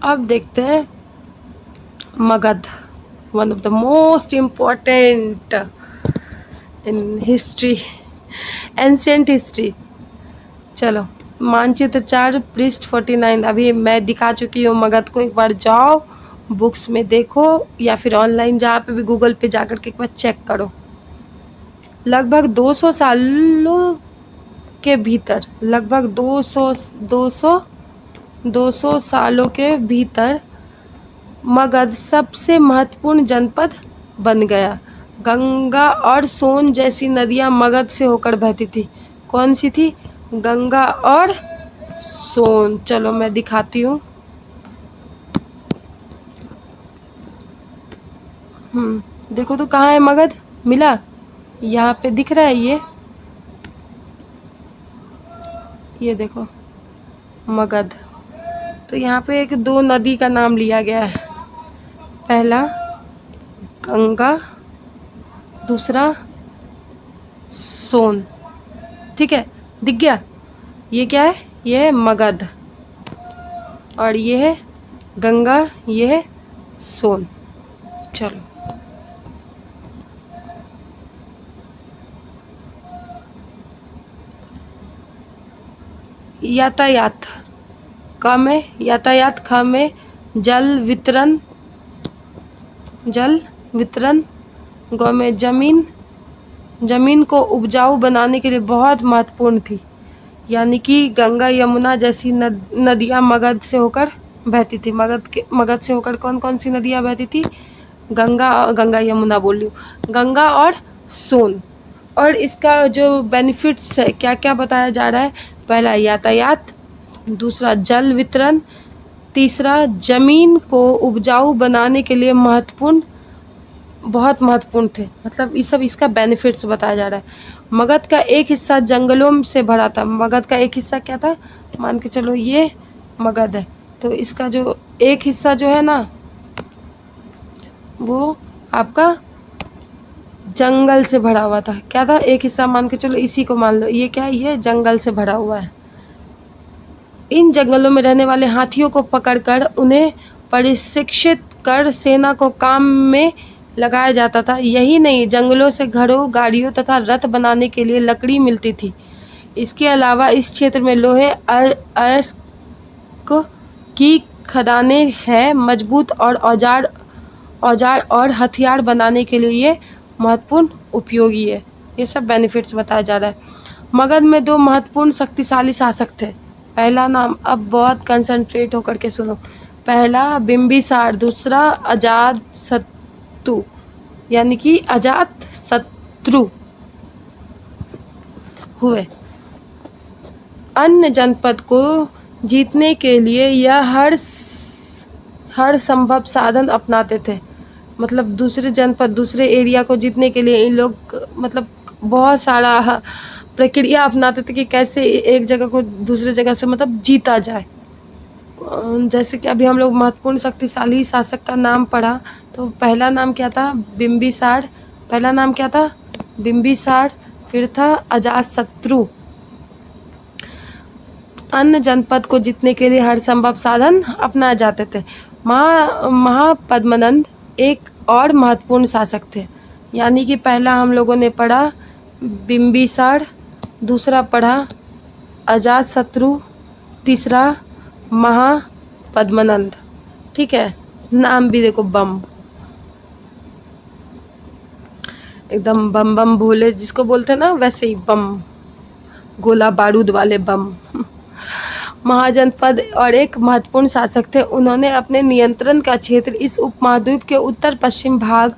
अब देखते हैं Magadh, one of the most important in history, ancient history. चलो, मानचित्र 4 पृष्ठ 49, अभी मैं दिखा चुकी हूँ मगध को। एक बार जाओ बुक्स में देखो या फिर ऑनलाइन जहाँ पे भी गूगल पे जाकर के एक बार चेक करो। लगभग 200 सालों के भीतर, लगभग 200 सालों के भीतर मगध सबसे महत्वपूर्ण जनपद बन गया। गंगा और सोन जैसी नदियां मगध से होकर बहती थी। कौन सी थी? गंगा और सोन। चलो मैं दिखाती हूँ। देखो तो कहाँ है मगध, मिला? यहाँ पे दिख रहा है ये देखो मगध। तो यहाँ पे एक 2 नदी का नाम लिया गया है, पहला गंगा, दूसरा सोन। ठीक है, दिख गया? ये क्या है? ये है मगध, और ये है गंगा, ये है सोन। चलो, यातायात क में, यातायात ख में जल वितरण, ग में जमीन को उपजाऊ बनाने के लिए बहुत महत्वपूर्ण थी। यानी कि गंगा यमुना जैसी नदियाँ मगध से होकर बहती थी। मगध से होकर कौन कौन सी नदियाँ बहती थी? गंगा यमुना बोल रही हूँ, गंगा और सोन। और इसका जो बेनिफिट्स है, क्या क्या बताया जा रहा है? पहला यातायात, दूसरा जल वितरण, तीसरा जमीन को उपजाऊ बनाने के लिए बहुत महत्वपूर्ण थे। मतलब ये सब इसका बेनिफिट्स बताया जा रहा है। मगध का एक हिस्सा जंगलों से भरा था। मगध का एक हिस्सा क्या था? मान के चलो ये मगध है, तो इसका जो एक हिस्सा जो है ना, वो आपका जंगल से भरा हुआ था। क्या था? एक हिस्सा मान के चलो, इसी को मान लो, ये क्या है? ये जंगल से भरा हुआ है। इन जंगलों में रहने वाले हाथियों को पकड़कर उन्हें प्रशिक्षित कर सेना को काम में लगाया जाता था। यही नहीं, जंगलों से घरों, गाड़ियों तथा रथ बनाने के लिए लकड़ी मिलती थी। इसके अलावा इस क्षेत्र में लोहे अयस्क की खदानें हैं। मजबूत और औजार और हथियार बनाने के लिए ये महत्वपूर्ण उपयोगी है। ये सब बेनिफिट्स बताया जा रहा है। मगध में 2 महत्वपूर्ण शक्तिशाली शासक थे। पहला नाम, अब बहुत कंसंट्रेट होकर के सुनो, पहला बिंबिसार, दूसरा अजातशत्रु, यानी कि अजातशत्रु हुए। अन्य जनपद को जीतने के लिए यह हर संभव साधन अपनाते थे। मतलब दूसरे जनपद, दूसरे एरिया को जीतने के लिए इन लोग मतलब बहुत सारा प्रक्रिया अपनाते थे कि कैसे एक जगह को दूसरे जगह से मतलब जीता जाए। जैसे कि अभी हम लोग महत्वपूर्ण शक्तिशाली शासक का नाम पढ़ा, तो पहला नाम क्या था? बिम्बिसार। पहला नाम क्या था? बिम्बिसार। फिर था अजातशत्रु। अन्य जनपद को जीतने के लिए हर संभव साधन अपनाए जाते थे। महापद्मनंद एक और महत्वपूर्ण शासक थे। यानी कि पहला हम लोगों ने पढ़ा बिम्बिसार, दूसरा पढ़ा अजातशत्रु, तीसरा महापद्मनंद। ठीक है, नाम भी देखो बम, एकदम बम बम भोले जिसको बोलते हैं ना, वैसे ही बम, गोला बारूद वाले बम। महाजनपद और एक महत्वपूर्ण शासक थे। उन्होंने अपने नियंत्रण का क्षेत्र इस उपमहाद्वीप के उत्तर पश्चिम भाग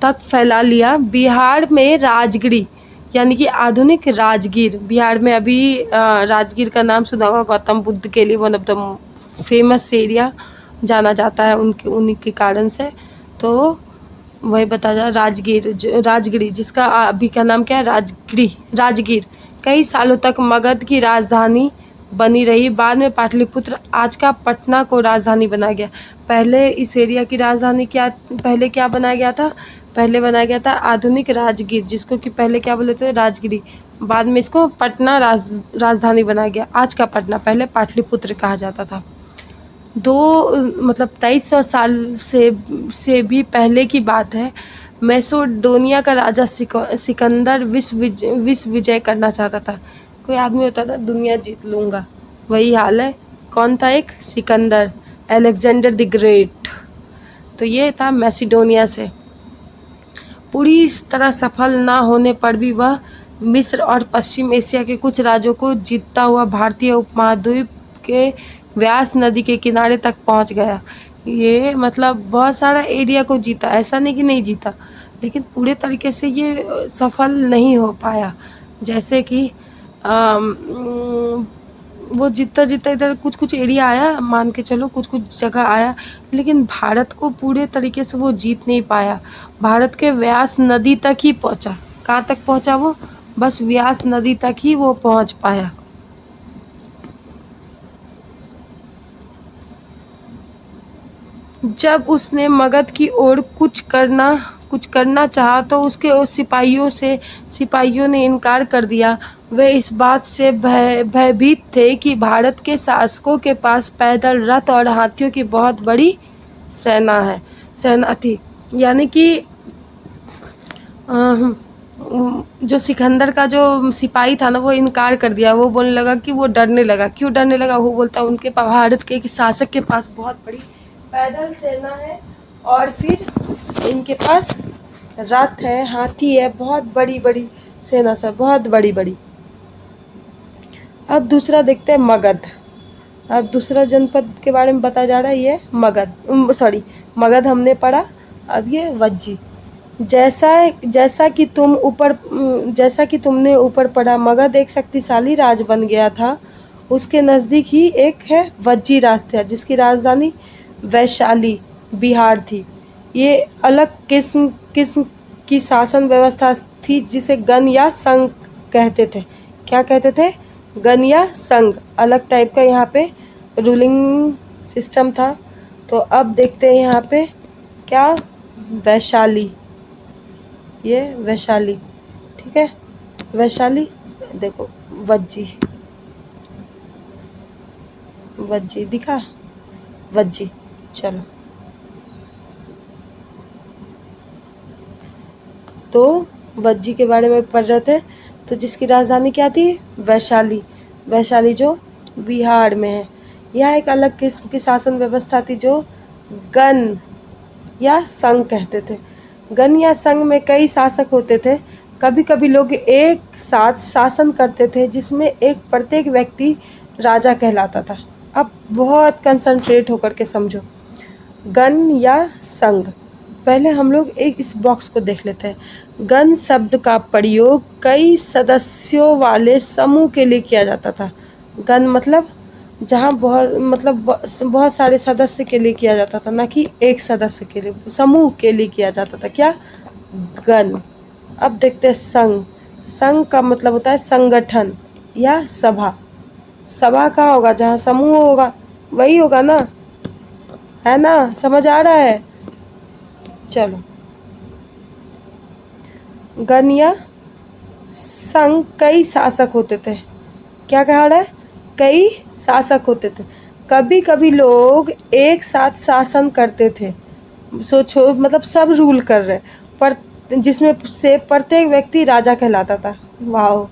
तक फैला लिया। बिहार में राजगिरी, यानी कि आधुनिक राजगीर, बिहार में अभी राजगीर का नाम सुना होगा, गौतम बुद्ध के लिए one of the famous area जाना जाता है उनके उन्हीं कारण से। तो वही बता जा राजगिरी जिसका अभी का नाम क्या है? राजगीर कई सालों तक मगध की राजधानी बनी रही। बाद में पाटलिपुत्र आज का पटना को राजधानी बनाया गया। पहले इस एरिया की राजधानी पहले क्या बनाया गया था? पहले बनाया गया था आधुनिक राजगीर, जिसको कि पहले क्या बोले थे? राजगिरी। बाद में इसको पटना राजधानी बनाया गया। आज का पटना पहले पाटलिपुत्र कहा जाता था। मतलब 2300 साल से भी पहले की बात है। मैसेडोनिया का राजा सिकंदर विश्व विजय करना चाहता था। कोई आदमी होता था दुनिया जीत लूँगा, वही हाल है। कौन था? एक सिकंदर, अलेक्जेंडर द ग्रेट। तो ये था मैसेडोनिया से। पूरी तरह सफल ना होने पर भी वह मिस्र और पश्चिम एशिया के कुछ राज्यों को जीतता हुआ भारतीय उपमहाद्वीप के व्यास नदी के किनारे तक पहुंच गया। ये मतलब बहुत सारा एरिया को जीता, ऐसा नहीं कि नहीं जीता, लेकिन पूरे तरीके से ये सफल नहीं हो पाया। जैसे कि वो जीतता जीतता इधर कुछ कुछ एरिया आया, मान के चलो कुछ कुछ जगह आया, लेकिन भारत को पूरे तरीके से वो जीत नहीं पाया। भारत के व्यास नदी तक ही पहुंचा। कहाँ तक पहुंचा वो? बस व्यास नदी तक ही वो पहुंच पाया। जब उसने मगध की ओर कुछ करना चाहा तो उसके उस सिपाहियों ने इनकार कर दिया। वे इस बात से भयभीत थे कि भारत के शासकों के पास पैदल रथ और हाथियों की बहुत बड़ी सेना थी। यानी कि जो सिकंदर का जो सिपाही था ना, वो इनकार कर दिया। वो बोलने लगा कि वो डरने लगा। क्यों डरने लगा? वो बोलता उनके भारत के शासक के पास बहुत बड़ी पैदल सेना है और फिर इनके पास रथ है, हाथी है, बहुत बड़ी बड़ी सेना सर, बहुत बड़ी बड़ी। अब दूसरा देखते हैं मगध। अब दूसरा जनपद के बारे में बताया जा रहा है, ये मगध हमने पढ़ा। अब ये वज्जी। जैसा कि तुमने ऊपर पढ़ा, मगध एक शक्तिशाली राज बन गया था। उसके नज़दीक ही एक है वज्जी राज था, जिसकी राजधानी वैशाली बिहार थी। ये अलग किस्म की शासन व्यवस्था थी जिसे गण या संघ कहते थे। क्या कहते थे? गण या संघ, अलग टाइप का यहाँ पे रूलिंग सिस्टम था। तो अब देखते हैं यहाँ पे क्या? वैशाली, ये वैशाली, ठीक है, वैशाली। देखो वज्जी दिखा, वज्जी। चलो, तो वज्जी के बारे में पढ़ रहे थे। तो जिसकी राजधानी क्या थी? वैशाली जो बिहार में है। यह एक अलग किस्म की शासन व्यवस्था थी जो गण या संघ कहते थे। गण या संघ में कई शासक होते थे। कभी कभी लोग एक साथ शासन करते थे जिसमें प्रत्येक व्यक्ति राजा कहलाता था। अब बहुत कंसंट्रेट होकर के समझो, गण या संघ। पहले हम लोग इस बॉक्स को देख लेते हैं। गण शब्द का प्रयोग कई सदस्यों वाले समूह के लिए किया जाता था। गण मतलब जहाँ बहुत सारे सदस्य के लिए किया जाता था, ना कि एक सदस्य के लिए, समूह के लिए किया जाता था। क्या? गण। अब देखते हैं संघ। संघ का मतलब होता है संगठन या सभा। सभा कहाँ होगा? जहाँ समूह होगा वही होगा ना, है ना? समझ आ रहा है? चलो, गण या संघ कई शासक होते थे। क्या कहा रहा है? कई शासक होते थे। कभी कभी लोग एक साथ शासन करते थे। सोचो, मतलब सब रूल कर रहे, पर जिसमें से प्रत्येक व्यक्ति राजा कहलाता था। वाह!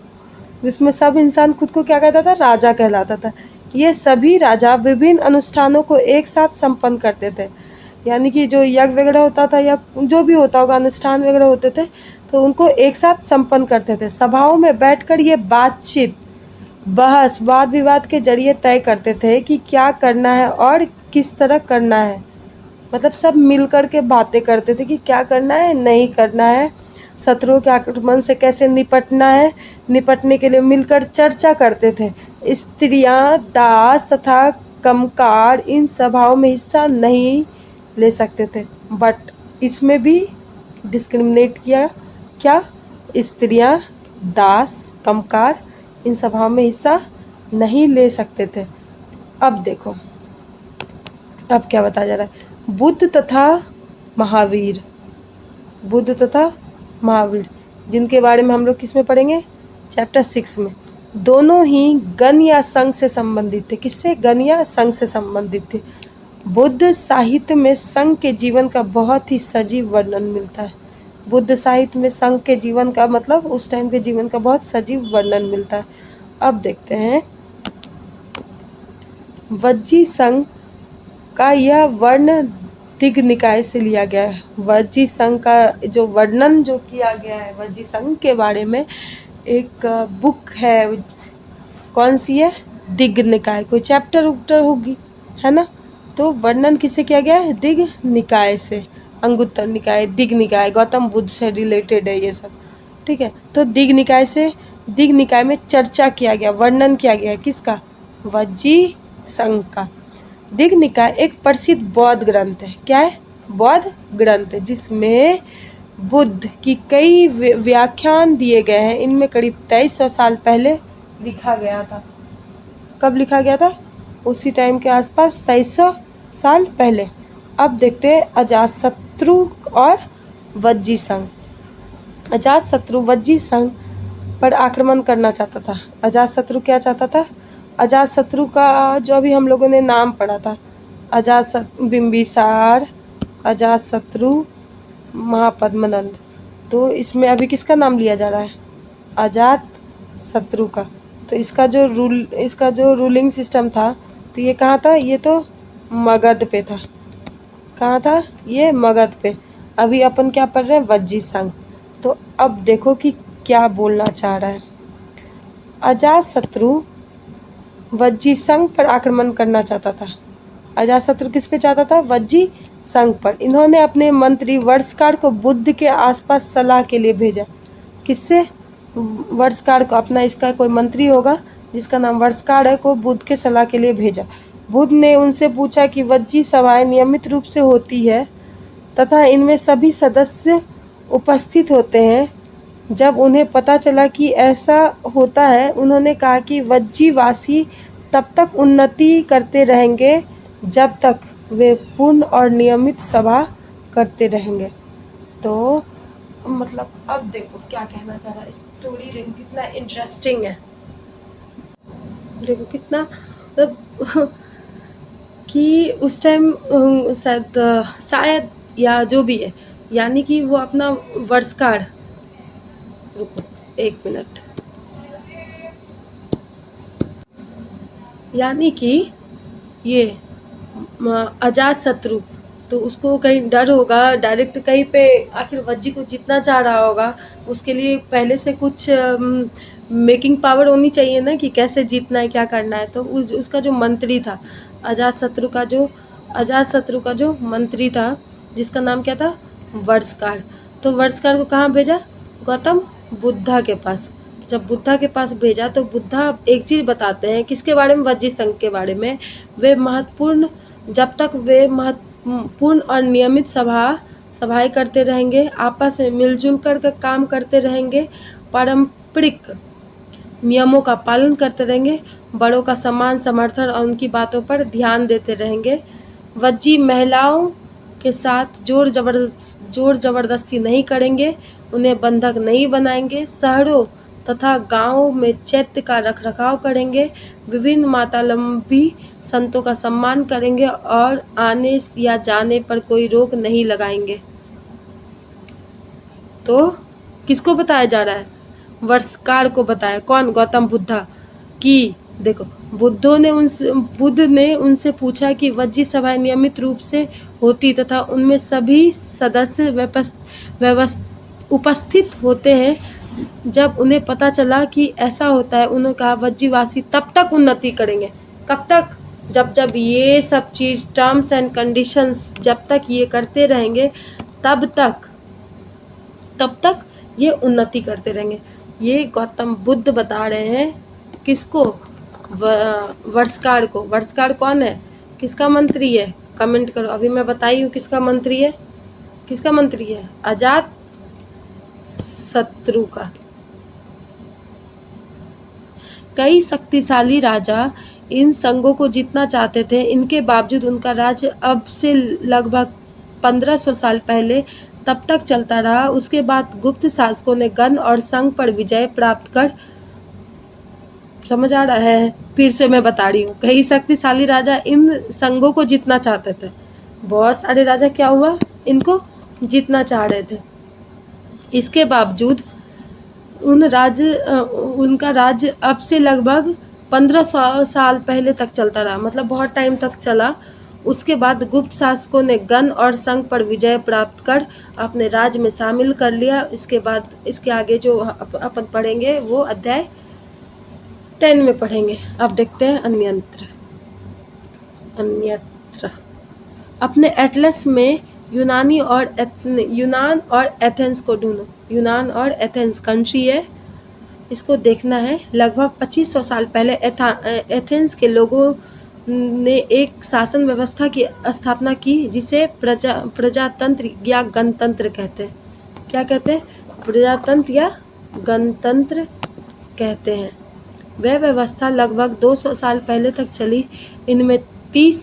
जिसमें सब इंसान खुद को क्या कहता था? राजा कहलाता था। ये सभी राजा विभिन्न अनुष्ठानों को एक साथ संपन्न करते थे। यानी कि जो यज्ञ वगैरह होता था या जो भी होता होगा, अनुष्ठान वगैरह होते थे, तो उनको एक साथ संपन्न करते थे। सभाओं में बैठकर ये बातचीत, बहस, वाद विवाद के जरिए तय करते थे कि क्या करना है और किस तरह करना है। मतलब सब मिलकर के बातें करते थे कि क्या करना है, नहीं करना है, शत्रुओं के आक्रमण से कैसे निपटना है। निपटने के लिए मिलकर चर्चा करते थे। स्त्रियां, दास तथा कमकार इन सभाओं में हिस्सा नहीं ले सकते थे। बट इसमें भी डिस्क्रिमिनेट किया। क्या? स्त्रियां, दास, कमकार इन सभाओं में हिस्सा नहीं ले सकते थे। अब देखो, अब क्या बताया जा रहा है? बुद्ध तथा महावीर, बुद्ध तथा महावीर, जिनके बारे में हम लोग किस में पढ़ेंगे? चैप्टर 6 में। दोनों ही गण या संघ से संबंधित थे। किससे? गण या संघ से संबंधित थे। बुद्ध साहित्य में संघ के जीवन का बहुत ही सजीव वर्णन मिलता है। बुद्ध साहित्य में संघ के जीवन का मतलब उस टाइम के जीवन का बहुत सजीव वर्णन मिलता है। अब देखते हैं, वज्जी संघ का यह वर्ण दिग् निकाय से लिया गया है। वज्जी संघ का जो वर्णन जो किया गया है वज्जी संघ के बारे में, एक बुक है। कौन सी है? दिग् निकाय। कोई चैप्टर उप्टर होगी, है ना? तो वर्णन किससे किया गया है? दिग् निकाय से। अंगुत्तर निकाय, दिग् निकाय, गौतम बुद्ध से रिलेटेड है ये सब, ठीक है? तो दिग् निकाय से, दिग् निकाय में चर्चा किया गया, वर्णन किया गया है किसका? वज्जी संघ का। दिग् निकाय एक प्रसिद्ध बौद्ध ग्रंथ है। क्या है? बौद्ध ग्रंथ है, जिसमें बुद्ध की कई व्याख्यान दिए गए हैं। इनमें करीब 2300 साल पहले लिखा गया था। कब लिखा गया था? उसी टाइम के आसपास, 2300 साल पहले। अब देखते हैं अजातशत्रु और वज्जी संघ। अजातशत्रु वज्जी संघ पर आक्रमण करना चाहता था। अजातशत्रु क्या चाहता था? अजातशत्रु का जो अभी हम लोगों ने नाम पढ़ा था, बिंबिसार, अजातशत्रु, महापद्मनंद, तो इसमें अभी किसका नाम लिया जा रहा है? अजातशत्रु का। तो इसका जो रूलिंग सिस्टम था, तो ये कहाँ था? ये तो मगध पे था। कहाँ था? ये मगध पे। अभी अपन क्या पढ़ रहे हैं? वज्जी संघ। तो अब देखो कि क्या बोलना चाह रहा है। अजातशत्रु वज्जी संघ पर आक्रमण करना चाहता था। अजातशत्रु किस पे चाहता था? वज्जी संघ पर। इन्होंने अपने मंत्री वर्षकार को बुद्ध के आसपास सलाह के लिए भेजा। किससे? वर्षकार को। अपना इसका कोई मंत्री होगा जिसका नाम वर्षकार है, को बुद्ध के सलाह के लिए भेजा। बुद्ध ने उनसे पूछा कि वज्जी सभाएं नियमित रूप से होती है तथा इनमें सभी सदस्य उपस्थित होते हैं। जब उन्हें पता चला कि ऐसा होता है, उन्होंने कहा कि वज्जीवासी तब तक उन्नति करते रहेंगे जब तक वे पूर्ण और नियमित सभा करते रहेंगे। तो मतलब अब देखो क्या कहना चाह रहा है। स्टोरी देखो कितना इंटरेस्टिंग है, देखो कितना मतलब कि उस टाइम शायद या जो भी है, यानी कि वो अपना वर्षकार, रुको 1 मिनट, यानी कि ये अजातशत्रु, तो उसको कहीं डर होगा, डायरेक्ट कहीं पे आखिर वज्जी को जीतना चाह रहा होगा, उसके लिए पहले से कुछ मेकिंग पावर होनी चाहिए ना कि कैसे जीतना है, क्या करना है। तो उसका जो मंत्री था, अजातशत्रु का जो मंत्री था, जिसका नाम क्या था? वर्षकार। तो वर्षकार को कहाँ भेजा? गौतम बुद्धा के पास। जब बुद्धा के पास भेजा तो बुद्धा एक चीज़ बताते हैं, किसके बारे में? वज्जी संघ के बारे में। वे महत्वपूर्ण, जब तक वे महत्वपूर्ण और नियमित सभाएं करते रहेंगे, आपस में मिलजुल कर काम करते रहेंगे, पारस्परिक नियमों का पालन करते रहेंगे, बड़ों का सम्मान समर्थन और उनकी बातों पर ध्यान देते रहेंगे। वज्जी महिलाओं के साथ जोर जबरदस्ती नहीं करेंगे, उन्हें बंधक नहीं बनाएंगे। शहरों तथा गांवों में चैत्य का रखरखाव करेंगे, विभिन्न मातालंबी संतों का सम्मान करेंगे और आने या जाने पर कोई रोक नहीं लगाएंगे। तो किसको बताया जा रहा है? वर्षकार को बताया। कौन? गौतम बुद्धा की। देखो, बुद्ध ने उनसे पूछा कि वज्जी सभाएं नियमित रूप से होती तथा उनमें सभी सदस्य उपस्थित होते हैं। जब उन्हें पता चला कि ऐसा होता है, उन्होंने कहा वज्जीवासी तब तक उन्नति करेंगे। कब तक? जब ये सब चीज, टर्म्स एंड कंडीशंस जब तक ये करते रहेंगे तब तक ये उन्नति करते रहेंगे। ये गौतम बुद्ध बता रहे हैं। किसको? वर्षकार को। वर्षकार कौन है? किसका मंत्री है? कमेंट करो। अभी मैं बताई हूँ किसका मंत्री है। किसका मंत्री है? अजात शत्रु का। कई शक्तिशाली राजा इन संघों को जीतना चाहते थे, इनके बावजूद उनका राज्य अब से लगभग 1500 साल पहले तब तक चलता रहा। उसके बाद गुप्त शासकों ने गण और संघ पर विजय प्राप्त कर, समझ आ रहा है? फिर से मैं बता रही हूँ, कई शक्तिशाली राजा इन संघों को जीतना चाहते थे। बहुत सारे राजा क्या हुआ? इनको जीतना चाह रहे थे। इसके बावजूद उनका राज्य अब से लगभग 1500 साल पहले तक चलता रहा, मतलब बहुत टाइम तक चला। उसके बाद गुप्त शासकों ने गण और संघ पर विजय प्राप्त कर अपने राज्य में शामिल कर लिया। इसके बाद इसके आगे जो अपन पढ़ेंगे वो अध्याय 10 में पढ़ेंगे। अब देखते हैं अन्यत्र। अपने एटलस में यूनान और एथेंस को ढूंढो। यूनान और एथेंस कंट्री है, इसको देखना है। लगभग 2500 साल पहले एथेंस के लोगों ने एक शासन व्यवस्था की स्थापना की जिसे प्रजातंत्र या गणतंत्र कहते हैं। क्या कहते हैं? प्रजातंत्र या गणतंत्र कहते हैं। वह व्यवस्था लगभग 200 साल पहले तक चली। इनमें 30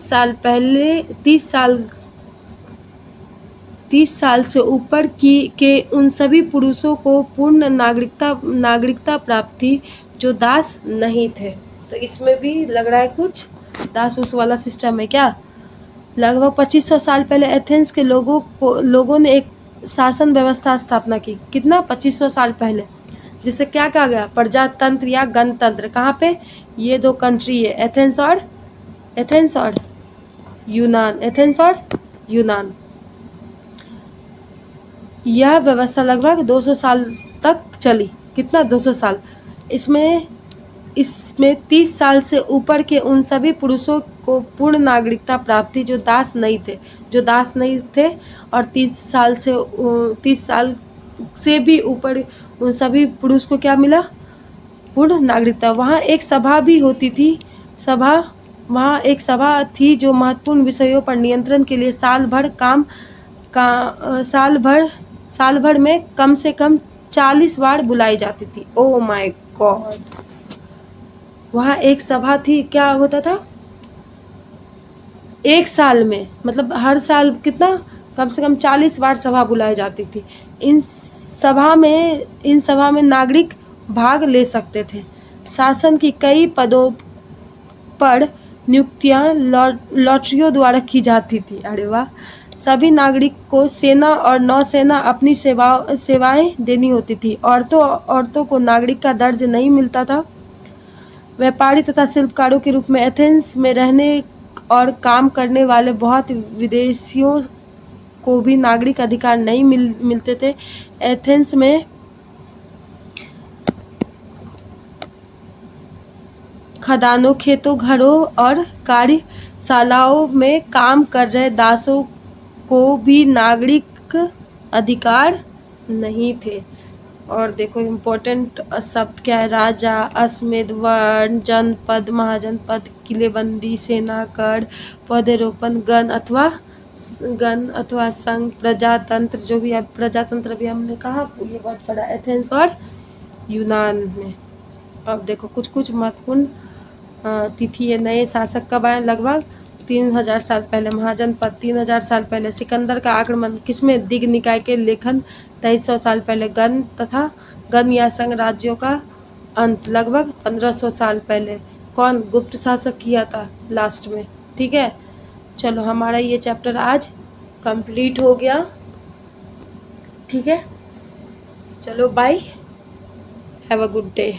साल से ऊपर के उन सभी पुरुषों को पूर्ण नागरिकता प्राप्त थी जो दास नहीं थे। तो इसमें भी लग रहा है कुछ दास उस वाला सिस्टम है क्या? लगभग 2500 साल पहले एथेंस के लोगों ने एक शासन व्यवस्था स्थापना की। कितना? 2500 साल पहले, जिसे क्या कहा गया? प्रजातंत्र या गणतंत्र। कहाँ पे? ये दो कंट्री है, एथेंस और यूनान। एथेंस और यूनान। यह व्यवस्था लगभग 200 साल तक चली। कितना? 200 साल। इसमें 30 साल से ऊपर के उन सभी पुरुषों को पूर्ण नागरिकता प्राप्त थी जो दास नहीं थे। और 30 साल से भी ऊपर उन सभी पुरुष को क्या मिला? पूर्ण नागरिकता। वहाँ एक सभा भी होती थी। वहाँ एक सभा थी जो महत्वपूर्ण विषयों पर नियंत्रण के लिए साल भर में कम से कम 40 बार बुलाई जाती थी। Oh my God! वहाँ एक सभा थी। क्या होता था? एक साल में, मतलब हर साल कितना? कम से कम 40 बार सभा बुलाई जाती थी। इन सभा में नागरिक भाग ले सकते थे। शासन की कई पदों पर नियुक्तियां लॉटरियों द्वारा की जाती थी। अरे वाह! सभी नागरिक को सेना और नौसेना अपनी सेवाएं देनी होती थी। औरतों को नागरिक का दर्ज नहीं मिलता था। व्यापारी तथा शिल्पकारों के रूप में एथेंस में रहने और काम करने वाले बहुत विदेशियों को भी नागरिक अधिकार नहीं मिलते थे। एथेंस में खदानों, खेतों, घरों और कार्यशालाओं में काम कर रहे दासों को भी नागरिक अधिकार नहीं थे। और देखो इम्पोर्टेंट शब्द क्या है? राजा, अश्वमेध, वर्ण, जनपद, महाजनपद, किलेबंदी, सेना, कर, पौधरोपण, गण अथवा संघ, प्रजातंत्र। जो भी है प्रजातंत्र भी हमने कहा ये वर्ड पढ़ा, एथेंस और यूनान में। अब देखो कुछ कुछ महत्वपूर्ण तिथि है। नए शासक कब आए? लगभग 3000 साल पहले। महाजनपद 3000 साल पहले। सिकंदर का आक्रमण किसमें? दिग निकाय के लेखन 2300 साल पहले। गण तथा गण या संघ राज्यों का अंत लगभग 1500 साल पहले। कौन? गुप्त शासक किया था लास्ट में। ठीक है, चलो हमारा ये चैप्टर आज कंप्लीट हो गया। ठीक है, चलो bye, have a good day.